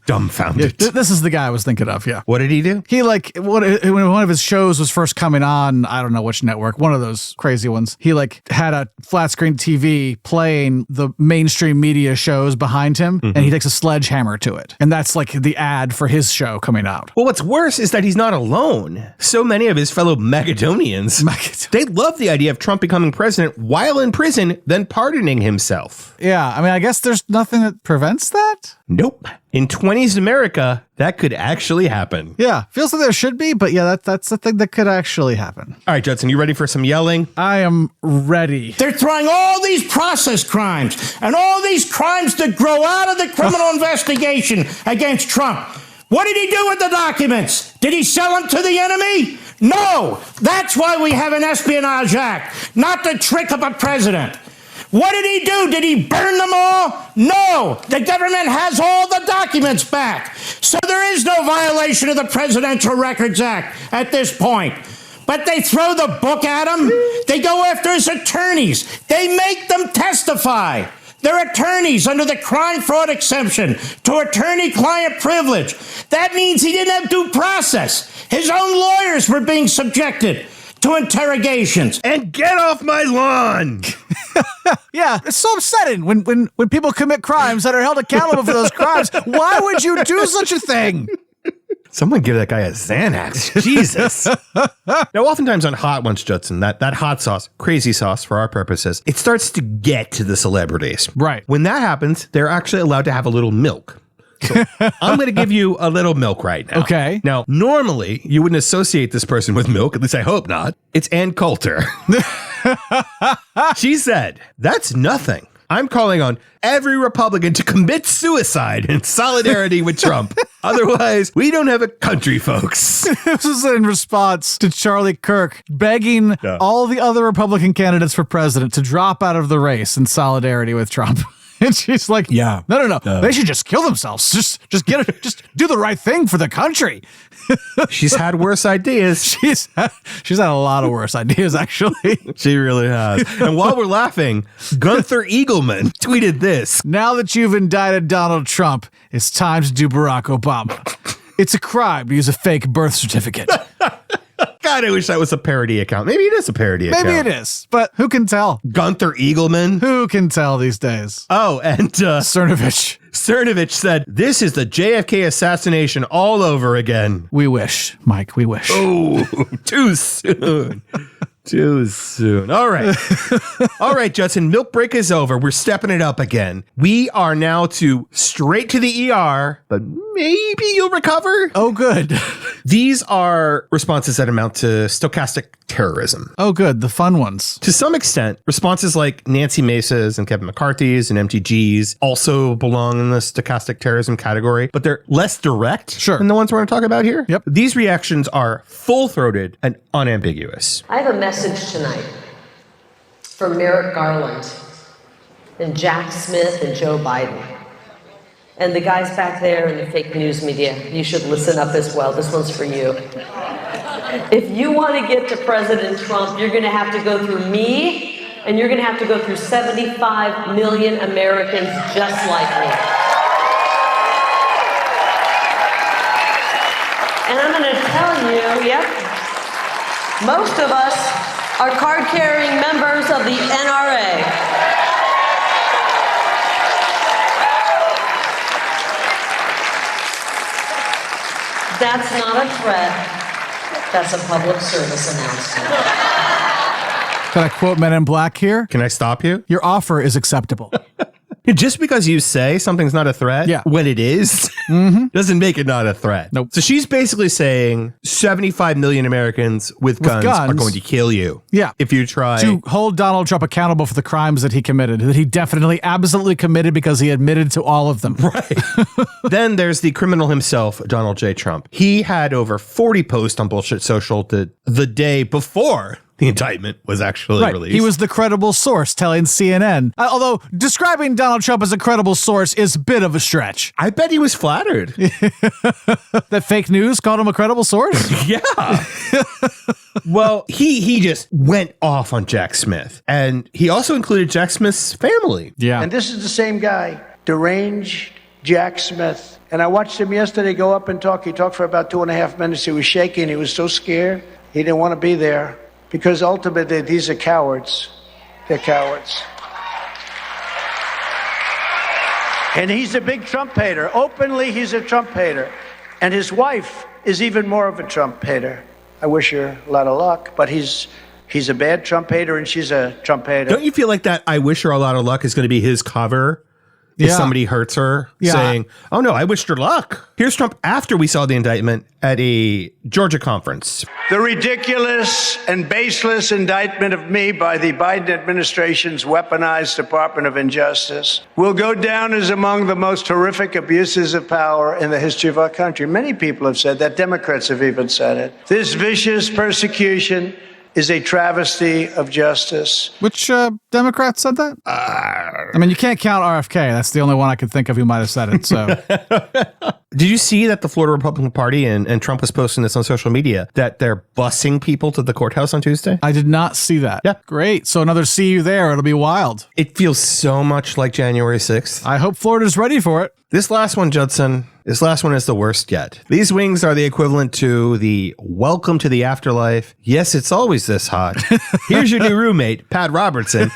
Dumbfounded. This is the guy I was thinking of, yeah. What did he do? He when one of his shows was first coming on, I don't know which network, one of those crazy ones, he had a flat screen TV playing the mainstream media shows behind him, and he takes a sledgehammer to it. And that's like the ad for his show coming out. Well, what's worse is that he's not alone. So many of his fellow Magadonians, they love the idea of Trump becoming president while in prison, then pardoning himself. Yeah, I mean, I guess there's nothing that prevents that? Nope. In 20s America, that could actually happen. Yeah, feels like there should be, but yeah, that's the thing that could actually happen. All right, Judson, you ready for some yelling? I am ready. They're throwing all these process crimes and all these crimes that grow out of the criminal investigation against Trump. What did he do with the documents? Did he sell them to the enemy? No. That's why we have an Espionage Act, not to trick up a president. What did he do? Did he burn them all? No. The government has all the documents back. So there is no violation of the Presidential Records Act at this point. But they throw the book at him. They go after his attorneys. They make them testify. They're attorneys under the crime fraud exemption to attorney-client privilege. That means he didn't have due process. His own lawyers were being subjected to interrogations. And get off my lawn! Yeah, it's so upsetting when people commit crimes that are held accountable for those crimes. Why would you do such a thing? Someone give that guy a Xanax. Jesus. Now, oftentimes on Hot Ones, Judson, that hot sauce, crazy sauce for our purposes, it starts to get to the celebrities. Right. When that happens, they're actually allowed to have a little milk. So I'm going to give you a little milk right now. Okay. Now, normally, you wouldn't associate this person with milk. At least I hope not. It's Ann Coulter. She said, "That's nothing. I'm calling on every Republican to commit suicide in solidarity with Trump. Otherwise, we don't have a country, folks." This is in response to Charlie Kirk begging all the other Republican candidates for president to drop out of the race in solidarity with Trump. And she's like, "Yeah, no. They should just kill themselves. Just get it. Just do the right thing for the country." She's had worse ideas. She's had a lot of worse ideas, actually. She really has. And while we're laughing, Gunther Eagleman tweeted this: "Now that you've indicted Donald Trump, it's time to do Barack Obama. It's a crime to use a fake birth certificate." God, I wish that was a parody account. Maybe it is a parody account. Maybe it is, but who can tell? Gunther Eagleman? Who can tell these days? Oh, and Cernovich said, "This is the JFK assassination all over again." We wish, Mike, we wish. Oh, too soon. Too soon. All right. All right, Judson, milk break is over. We're stepping it up again. We are now to straight to the ER, but maybe you'll recover. Oh, good. These are responses that amount to stochastic terrorism. Oh, good. The fun ones. To some extent, responses like Nancy Mace's and Kevin McCarthy's and MTG's also belong in the stochastic terrorism category, but they're less direct than the ones we're going to talk about here. Yep. These reactions are full-throated and unambiguous. I have a message tonight for Merrick Garland and Jack Smith and Joe Biden. And the guys back there in the fake news media, you should listen up as well. This one's for you. If you want to get to President Trump, you're going to have to go through me, and you're going to have to go through 75 million Americans just like me. And I'm going to tell you, most of us are card-carrying members of the NRA. That's not a threat. That's a public service announcement. Can I quote Men in Black here? Can I stop you? Your offer is acceptable. Just because you say something's not a threat, when it is, doesn't make it not a threat. Nope. So she's basically saying 75 million Americans with guns are going to kill you. Yeah. If you try to hold Donald Trump accountable for the crimes that he committed, that he definitely, absolutely committed because he admitted to all of them. Right. Then there's the criminal himself, Donald J. Trump. He had over 40 posts on Bullshit Social the day before the indictment was actually released. He was the credible source telling CNN. Although describing Donald Trump as a credible source is a bit of a stretch. I bet he was flattered. That fake news called him a credible source? Yeah. Well, he just went off on Jack Smith. And he also included Jack Smith's family. Yeah. And this is the same guy, deranged, Jack Smith. And I watched him yesterday go up and talk. He talked for about 2.5 minutes. He was shaking. He was so scared. He didn't want to be there because ultimately these are cowards. They're cowards. And he's a big Trump hater. Openly, he's a Trump hater. And his wife is even more of a Trump hater. I wish her a lot of luck, but he's a bad Trump hater and she's a Trump hater. Don't you feel like that I wish her a lot of luck is going to be his cover? If somebody hurts her, saying, oh no, I wished her luck. Here's Trump after we saw the indictment at a Georgia conference. The ridiculous and baseless indictment of me by the Biden administration's weaponized Department of Injustice will go down as among the most horrific abuses of power in the history of our country. Many people have said that. Democrats have even said it. This vicious persecution is a travesty of justice. Which Democrat said that? I mean, you can't count RFK. That's the only one I could think of who might have said it. So, did you see that the Florida Republican Party and Trump was posting this on social media that they're busing people to the courthouse on Tuesday? I did not see that. Yeah. Great. So another see you there. It'll be wild. It feels so much like January 6th. I hope Florida's ready for it. This last one, Judson, this last one is the worst yet. These wings are the equivalent to the welcome to the afterlife. Yes, it's always this hot. Here's your new roommate, Pat Robertson.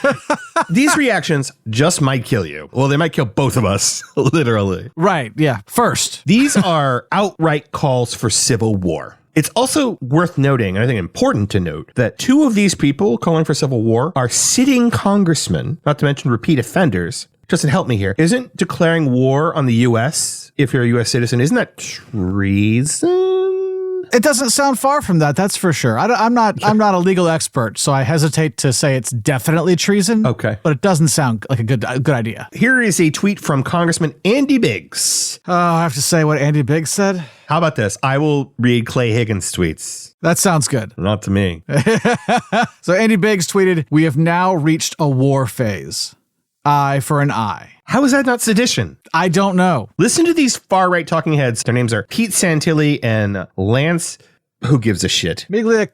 These reactions just might kill you. Well, they might kill both of us, literally. Right. Yeah. First. These are outright calls for civil war. It's also worth noting, and I think important to note, that two of these people calling for civil war are sitting congressmen, not to mention repeat offenders. Justin, help me here. Isn't declaring war on the U.S., if you're a U.S. citizen, isn't that treason? It doesn't sound far from that, that's for sure. I'm not a legal expert, so I hesitate to say it's definitely treason. Okay. But it doesn't sound like a good idea. Here is a tweet from Congressman Andy Biggs. Oh, I have to say what Andy Biggs said? How about this? I will read Clay Higgins' tweets. That sounds good. Not to me. So Andy Biggs tweeted, "We have now reached a war phase. Eye for an eye." How is that not sedition? I don't know. Listen to these far-right talking heads. Their names are Pete Santilli and Lance. Who gives a shit? Migliaccio?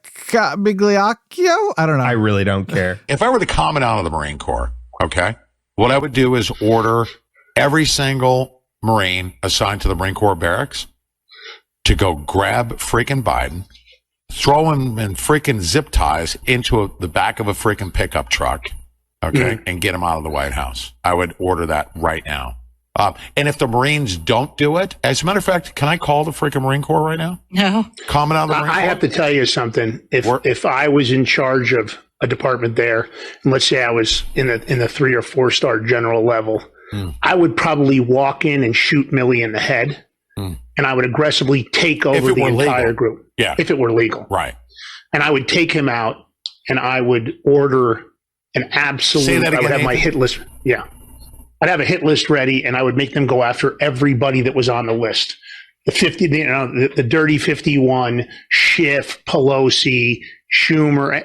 I don't know. I really don't care. If I were the commandant of the Marine Corps, okay, what I would do is order every single Marine assigned to the Marine Corps barracks to go grab freaking Biden, throw him in freaking zip ties into the back of a freaking pickup truck, okay, and get him out of the White House. I would order that right now. And if the Marines don't do it, as a matter of fact, can I call the freaking Marine Corps right now? No. Commandant of the Marine Corps? I have to tell you something. If I was in charge of a department there, and let's say I was in the 3 or 4 star general level, I would probably walk in and shoot Milley in the head, and I would aggressively take over the entire group. Yeah. If it were legal. Right. And I would take him out, and I would order an absolute. Say that again, I would have my Nathan. hit list. Yeah. I'd have a hit list ready, and I would make them go after everybody that was on the list. The 50, the Dirty 51, Schiff, Pelosi, Schumer.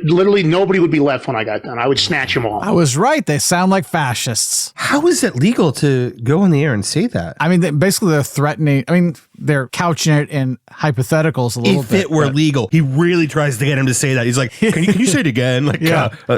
Literally nobody would be left when I got done. I would snatch them all. I was right. They sound like fascists. How is it legal to go in the air and say that? I mean, basically they're threatening. I mean, they're couching it in hypotheticals a little if bit. If it were legal, he really tries to get him to say that. He's like, can you say it again? Like,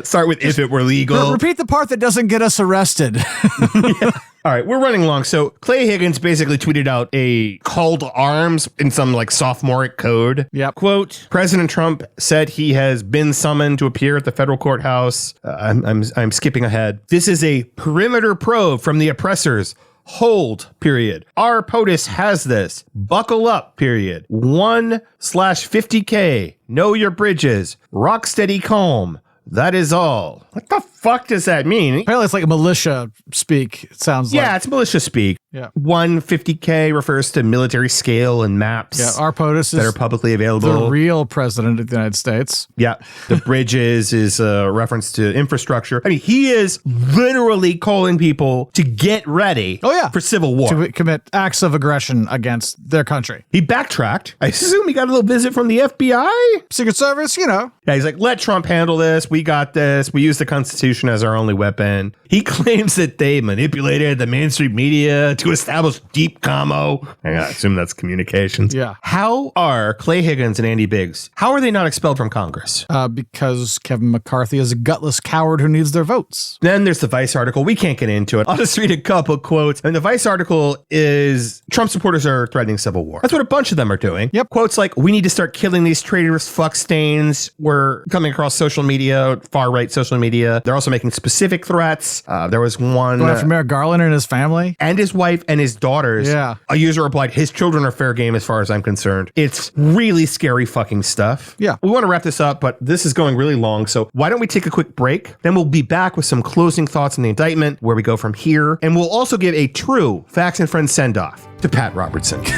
start with if it were legal. Repeat the part that doesn't get us arrested. Yeah. All right, we're running long. So Clay Higgins basically tweeted out a call to arms in some like sophomoric code. Yep. Quote, President Trump said he has been summoned to appear at the federal courthouse. I'm skipping ahead. This is a perimeter probe from the oppressors. Hold, period. Our POTUS has this. Buckle up, period. 1/50K. Know your bridges. Rock steady calm. That is all. What the fuck does that mean? Apparently it's like militia speak, it sounds like. Yeah, it's militia speak. Yeah. 150K refers to military scale and maps. Yeah, our POTUS that are publicly available. The real president of the United States. Yeah. The bridges is a reference to infrastructure. I mean, he is literally calling people to get ready for civil war. To commit acts of aggression against their country. He backtracked. I assume he got a little visit from the FBI? Secret Service, you know. Yeah, he's like, let Trump handle this. We got this. We use the Constitution. Constitution as our only weapon. He claims that they manipulated the mainstream media to establish deep commo. I assume that's communications. Yeah. How are Clay Higgins and Andy Biggs, how are they not expelled from Congress? Because Kevin McCarthy is a gutless coward who needs their votes. Then there's the Vice article. We can't get into it. I'll just read a couple quotes. And the Vice article is Trump supporters are threatening civil war. That's what a bunch of them are doing. Yep. Quotes like, we need to start killing these traitorous fuck stains. We're coming across social media, far-right social media. They're also making specific threats. There was one... Going after Merrick Garland and his family? And his wife and his daughters. Yeah. A user replied, his children are fair game as far as I'm concerned. It's really scary fucking stuff. Yeah. We want to wrap this up, but this is going really long. So why don't we take a quick break? Then we'll be back with some closing thoughts on the indictment, where we go from here. And we'll also give a true Facts and Friends send-off to Pat Robertson. Great.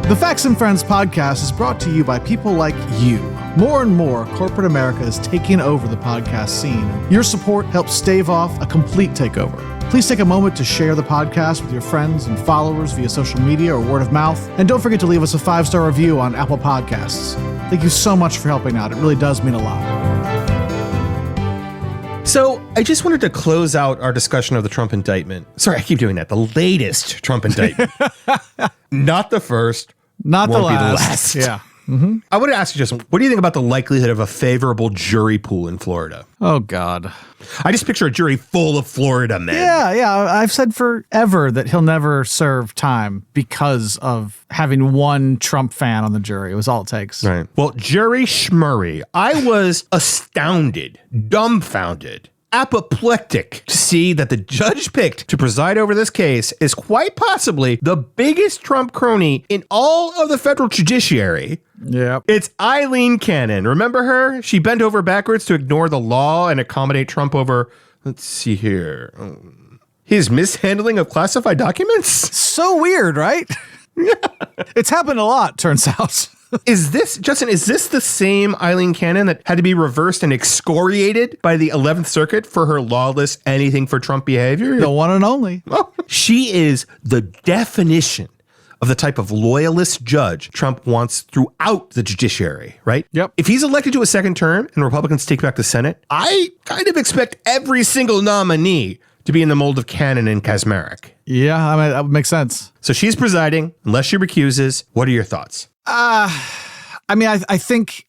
The Facts and Friends podcast is brought to you by people like you. More and more, corporate America is taking over the podcast scene. Your support helps stave off a complete takeover. Please take a moment to share the podcast with your friends and followers via social media or word of mouth. And don't forget to leave us a 5-star review on Apple Podcasts. Thank you so much for helping out. It really does mean a lot. So I just wanted to close out our discussion of the Trump indictment. Sorry, I keep doing that. The latest Trump indictment. Not the first. Not the won't be last. the last. Yeah. Mm-hmm. I want to ask you, Justin, what do you think about the likelihood of a favorable jury pool in Florida? Oh, God. I just picture a jury full of Florida men. Yeah. I've said forever that he'll never serve time because of having one Trump fan on the jury. It was all it takes. Right. Well, Jerry Schmurray, I was astounded, dumbfounded, apoplectic to see that the judge picked to preside over this case is quite possibly the biggest Trump crony in all of the federal judiciary. Yeah. It's Eileen Cannon. Remember her? She bent over backwards to ignore the law and accommodate Trump over, let's see here, his mishandling of classified documents? So weird, right? It's happened a lot, turns out. Is this, Justin, is this the same Eileen Cannon that had to be reversed and excoriated by the 11th Circuit for her lawless anything for Trump behavior? The one and only. Well, she is the definition of the type of loyalist judge Trump wants throughout the judiciary, right? Yep. If he's elected to a second term and Republicans take back the Senate, I kind of expect every single nominee to be in the mold of Cannon and Kaczmarek. Yeah, I mean, that would make sense. So she's presiding, unless she recuses. What are your thoughts? I mean, I think,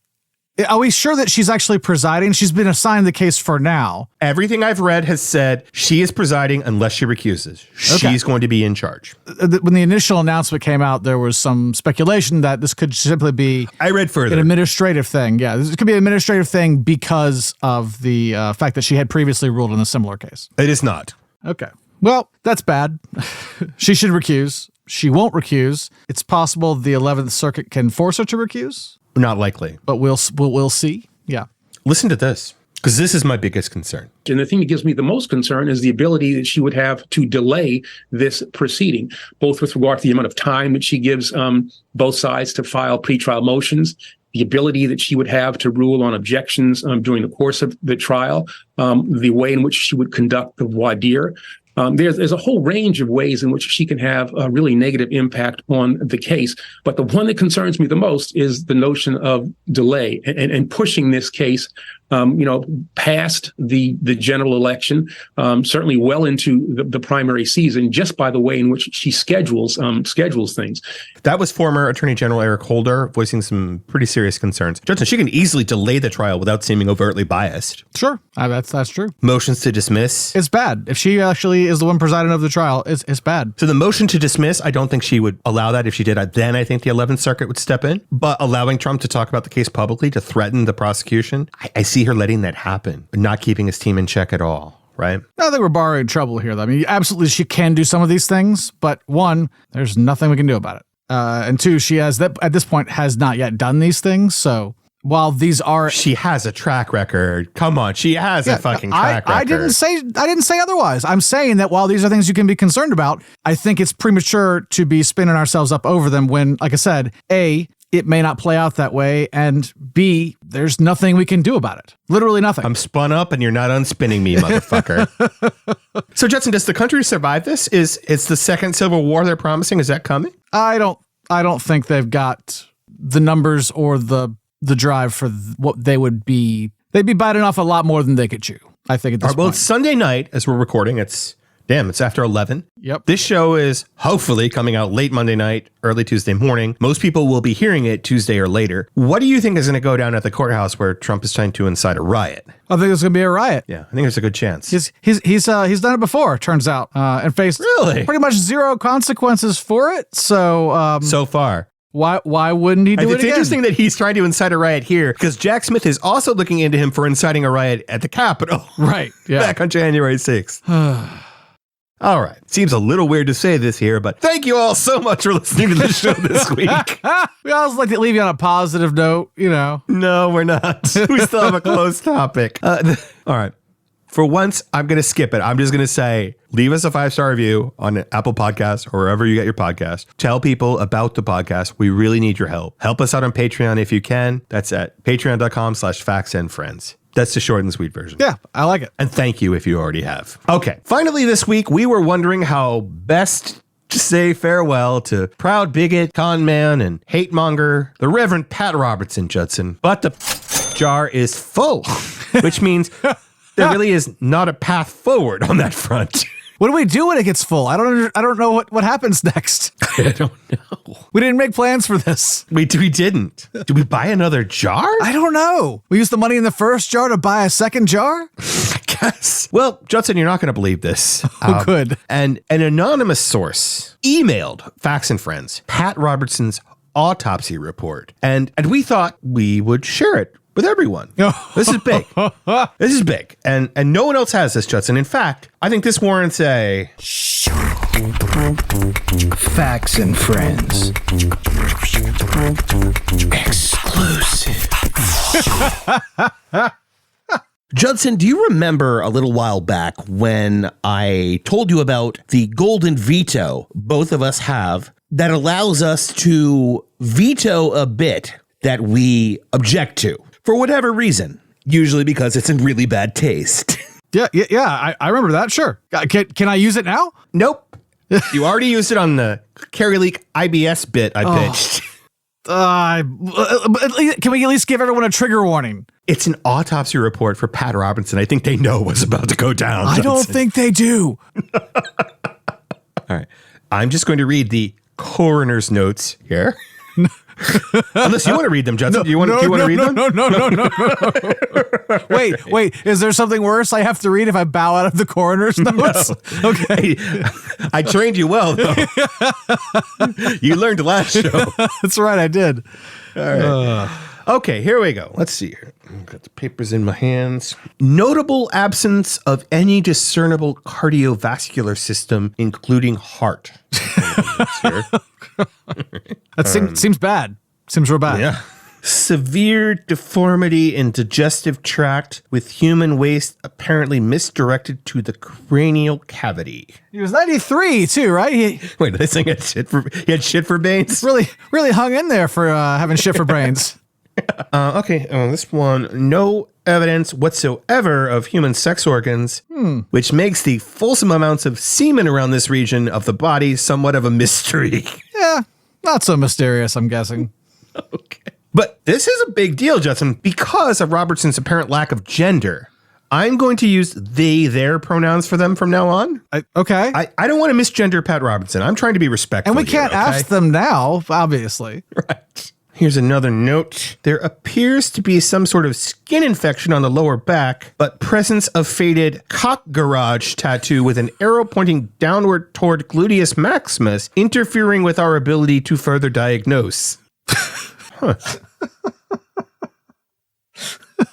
are we sure that she's actually presiding? She's been assigned the case for now. Everything I've read has said she is presiding unless she recuses. Okay. She's going to be in charge. When the initial announcement came out, there was some speculation that this could simply be I read further. An administrative thing. Yeah, this could be an administrative thing because of the fact that she had previously ruled in a similar case. It is not. Okay. Well, that's bad. She should recuse. She won't recuse. It's possible the 11th Circuit can force her to recuse. Not likely. But we'll see. Yeah. Listen to this, because this is my biggest concern. And the thing that gives me the most concern is the ability that she would have to delay this proceeding, both with regard to the amount of time that she gives both sides to file pretrial motions, the ability that she would have to rule on objections during the course of the trial, the way in which she would conduct the voir dire. There's a whole range of ways in which she can have a really negative impact on the case. But the one that concerns me the most is the notion of delay and pushing this case, past the general election, certainly well into the primary season, just by the way in which she schedules things. That was former Attorney General Eric Holder voicing some pretty serious concerns. Justin, she can easily delay the trial without seeming overtly biased. Sure. That's true. Motions to dismiss. It's bad. If she actually is the one presiding over the trial, it's bad. So the motion to dismiss, I don't think she would allow that. If she did, then I think the 11th Circuit would step in. But allowing Trump to talk about the case publicly, to threaten the prosecution, I see her letting that happen, but not keeping his team in check at all. Right? I think we're borrowing trouble here. I mean, absolutely, she can do some of these things, but one, there's nothing we can do about it. And two, she has at this point has not yet done these things. So while these are, she has a track record. Come on, she has a fucking track record. I didn't say otherwise. I'm saying that while these are things you can be concerned about, I think it's premature to be spinning ourselves up over them when, like I said, A, it may not play out that way, and B, there's nothing we can do about it. Literally nothing. I'm spun up and you're not unspinning me, motherfucker. So, Judson, does the country survive this? It's the second civil war they're promising? Is that coming? I don't think they've got the numbers or the the drive for what they would be. They'd be biting off a lot more than they could chew, I think, at this Well, point. it's Sunday night as we're recording. It's after 11. Yep. This show is hopefully coming out late Monday night, early Tuesday morning. Most people will be hearing it Tuesday or later. What do you think is going to go down at the courthouse where Trump is trying to incite a riot? I think there's going to be a riot. Yeah, I think there's a good chance. He's done it before, turns out, and faced pretty much zero consequences for it. So so far. Why wouldn't he do it It's again? interesting that he's trying to incite a riot here because Jack Smith is also looking into him for inciting a riot at the Capitol. Right. Yeah. Back on January 6th. All right. Seems a little weird to say this here, but thank you all so much for listening to the show this week. We always like to leave you on a positive note, you know. No, we're not. We still have a close topic. All right. For once, I'm going to skip it. I'm just going to say, leave us a 5-star review on Apple Podcasts or wherever you get your podcast. Tell people about the podcast. We really need your help. Help us out on Patreon if you can. That's at patreon.com/factsandfriends. That's the short and sweet version. Yeah, I like it. And thank you if you already have. Okay. Finally, this week, we were wondering how best to say farewell to proud bigot, con man, and hate monger, the Reverend Pat Robertson, Judson. But the jar is full, which means there really is not a path forward on that front. What do we do when it gets full? I don't know what happens next. I don't know. We didn't make plans for this. We didn't. Did we buy another jar? I don't know. We used the money in the first jar to buy a second jar? I guess. Well, Judson, you're not going to believe this. Good. And an anonymous source emailed Facts and Friends Pat Robertson's autopsy report. And we thought we would share it with everyone. This is big. This is big. And no one else has this, Judson. In fact, I think this warrants a... Facts and Friends. Exclusive. Judson, do you remember a little while back when I told you about the golden veto both of us have that allows us to veto a bit that we object to? For whatever reason, usually because it's in really bad taste. Yeah, I remember that, sure. Can I use it now? Nope. You already used it on the Carrie Leak IBS bit I pitched. Can we at least give everyone a trigger warning? It's an autopsy report for Pat Robertson. I think they know what's about to go down. I don't think they do. All right. I'm just going to read the coroner's notes here. Unless you want to read them, Judson. Do you want to read them? No. Wait. Is there something worse I have to read if I bow out of the coroner's notes? No. Okay. I trained you well, though. You learned last show. That's right, I did. All right. Okay, here we go. Let's see here. I've got the papers in my hands. Notable absence of any discernible cardiovascular system, including heart. That seems bad. Seems real bad. Yeah. Severe deformity in digestive tract with human waste apparently misdirected to the cranial cavity. He was 93 too, right? Wait, this thing had shit for brains? Really hung in there for having shit for brains. Okay, this one, no evidence whatsoever of human sex organs, which makes the fulsome amounts of semen around this region of the body somewhat of a mystery. Yeah, not so mysterious, I'm guessing. Okay. But this is a big deal, Justin, because of Robertson's apparent lack of gender. I'm going to use they, their pronouns for them from now on. Okay. I don't want to misgender Pat Robertson. I'm trying to be respectful. And we can't ask them now, obviously. Right. Here's another note. There appears to be some sort of skin infection on the lower back, but presence of faded cock garage tattoo with an arrow pointing downward toward gluteus maximus, interfering with our ability to further diagnose. Huh.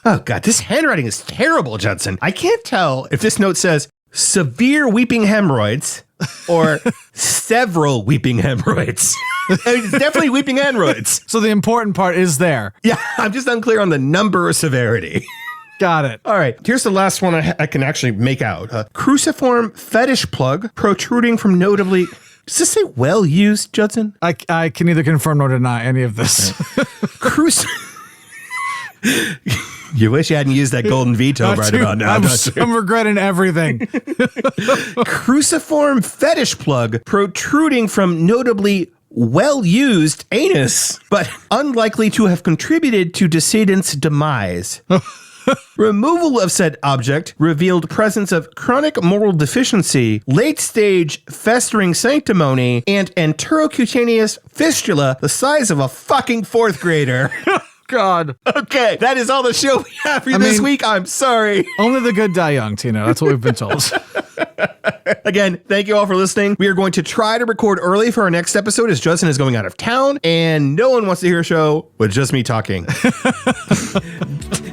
Oh, God, this handwriting is terrible, Judson. I can't tell if this note says severe weeping hemorrhoids or several weeping hemorrhoids. It's definitely weeping hemorrhoids. So the important part is there. Yeah, I'm just unclear on the number or severity. Got it. All right, here's the last one I can actually make out. A cruciform fetish plug protruding from notably... Does this say well used, Judson? I can neither confirm nor deny any of this. You wish you hadn't used that golden veto right about now. I'm regretting everything. Cruciform fetish plug protruding from notably well-used anus, but unlikely to have contributed to decedent's demise. Removal of said object revealed presence of chronic moral deficiency, late-stage festering sanctimony, and enterocutaneous fistula the size of a fucking fourth grader. God. Okay, that is all the show we have for you this week. I'm sorry. Only the good die young, Tino. That's what we've been told. Again, thank you all for listening. We are going to try to record early for our next episode as Justin is going out of town, and no one wants to hear a show with just me talking.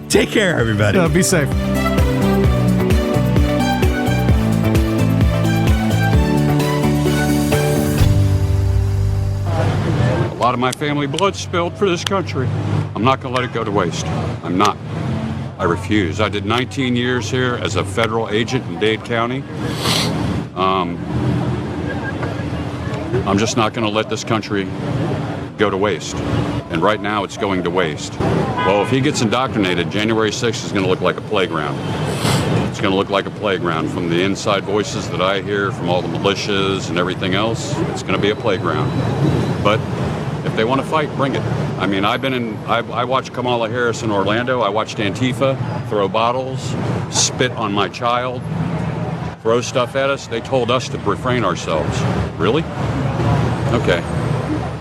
Take care, everybody. Be safe. A lot of my family blood spilled for this country. I'm not going to let it go to waste. I'm not. I refuse. I did 19 years here as a federal agent in Dade County. I'm just not going to let this country go to waste. And right now it's going to waste. Well, if he gets indoctrinated, January 6th is going to look like a playground. It's going to look like a playground. From the inside voices that I hear, from all the militias and everything else, it's going to be a playground. But if they want to fight, bring it. I mean, I watched Kamala Harris in Orlando. I watched Antifa throw bottles, spit on my child, throw stuff at us. They told us to refrain ourselves. Really? Okay.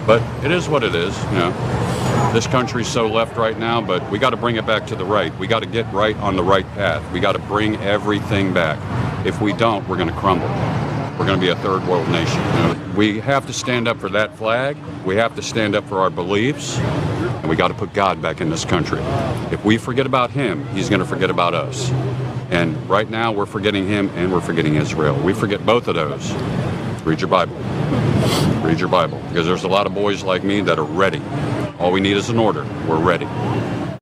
But it is what it is, you know. This country's so left right now, but we got to bring it back to the right. We got to get right on the right path. We got to bring everything back. If we don't, we're going to crumble. We're going to be a third world nation. You know? We have to stand up for that flag. We have to stand up for our beliefs. And we got to put God back in this country. If we forget about him, he's going to forget about us. And right now, we're forgetting him and we're forgetting Israel. We forget both of those. Read your Bible. Read your Bible. Because there's a lot of boys like me that are ready. All we need is an order. We're ready.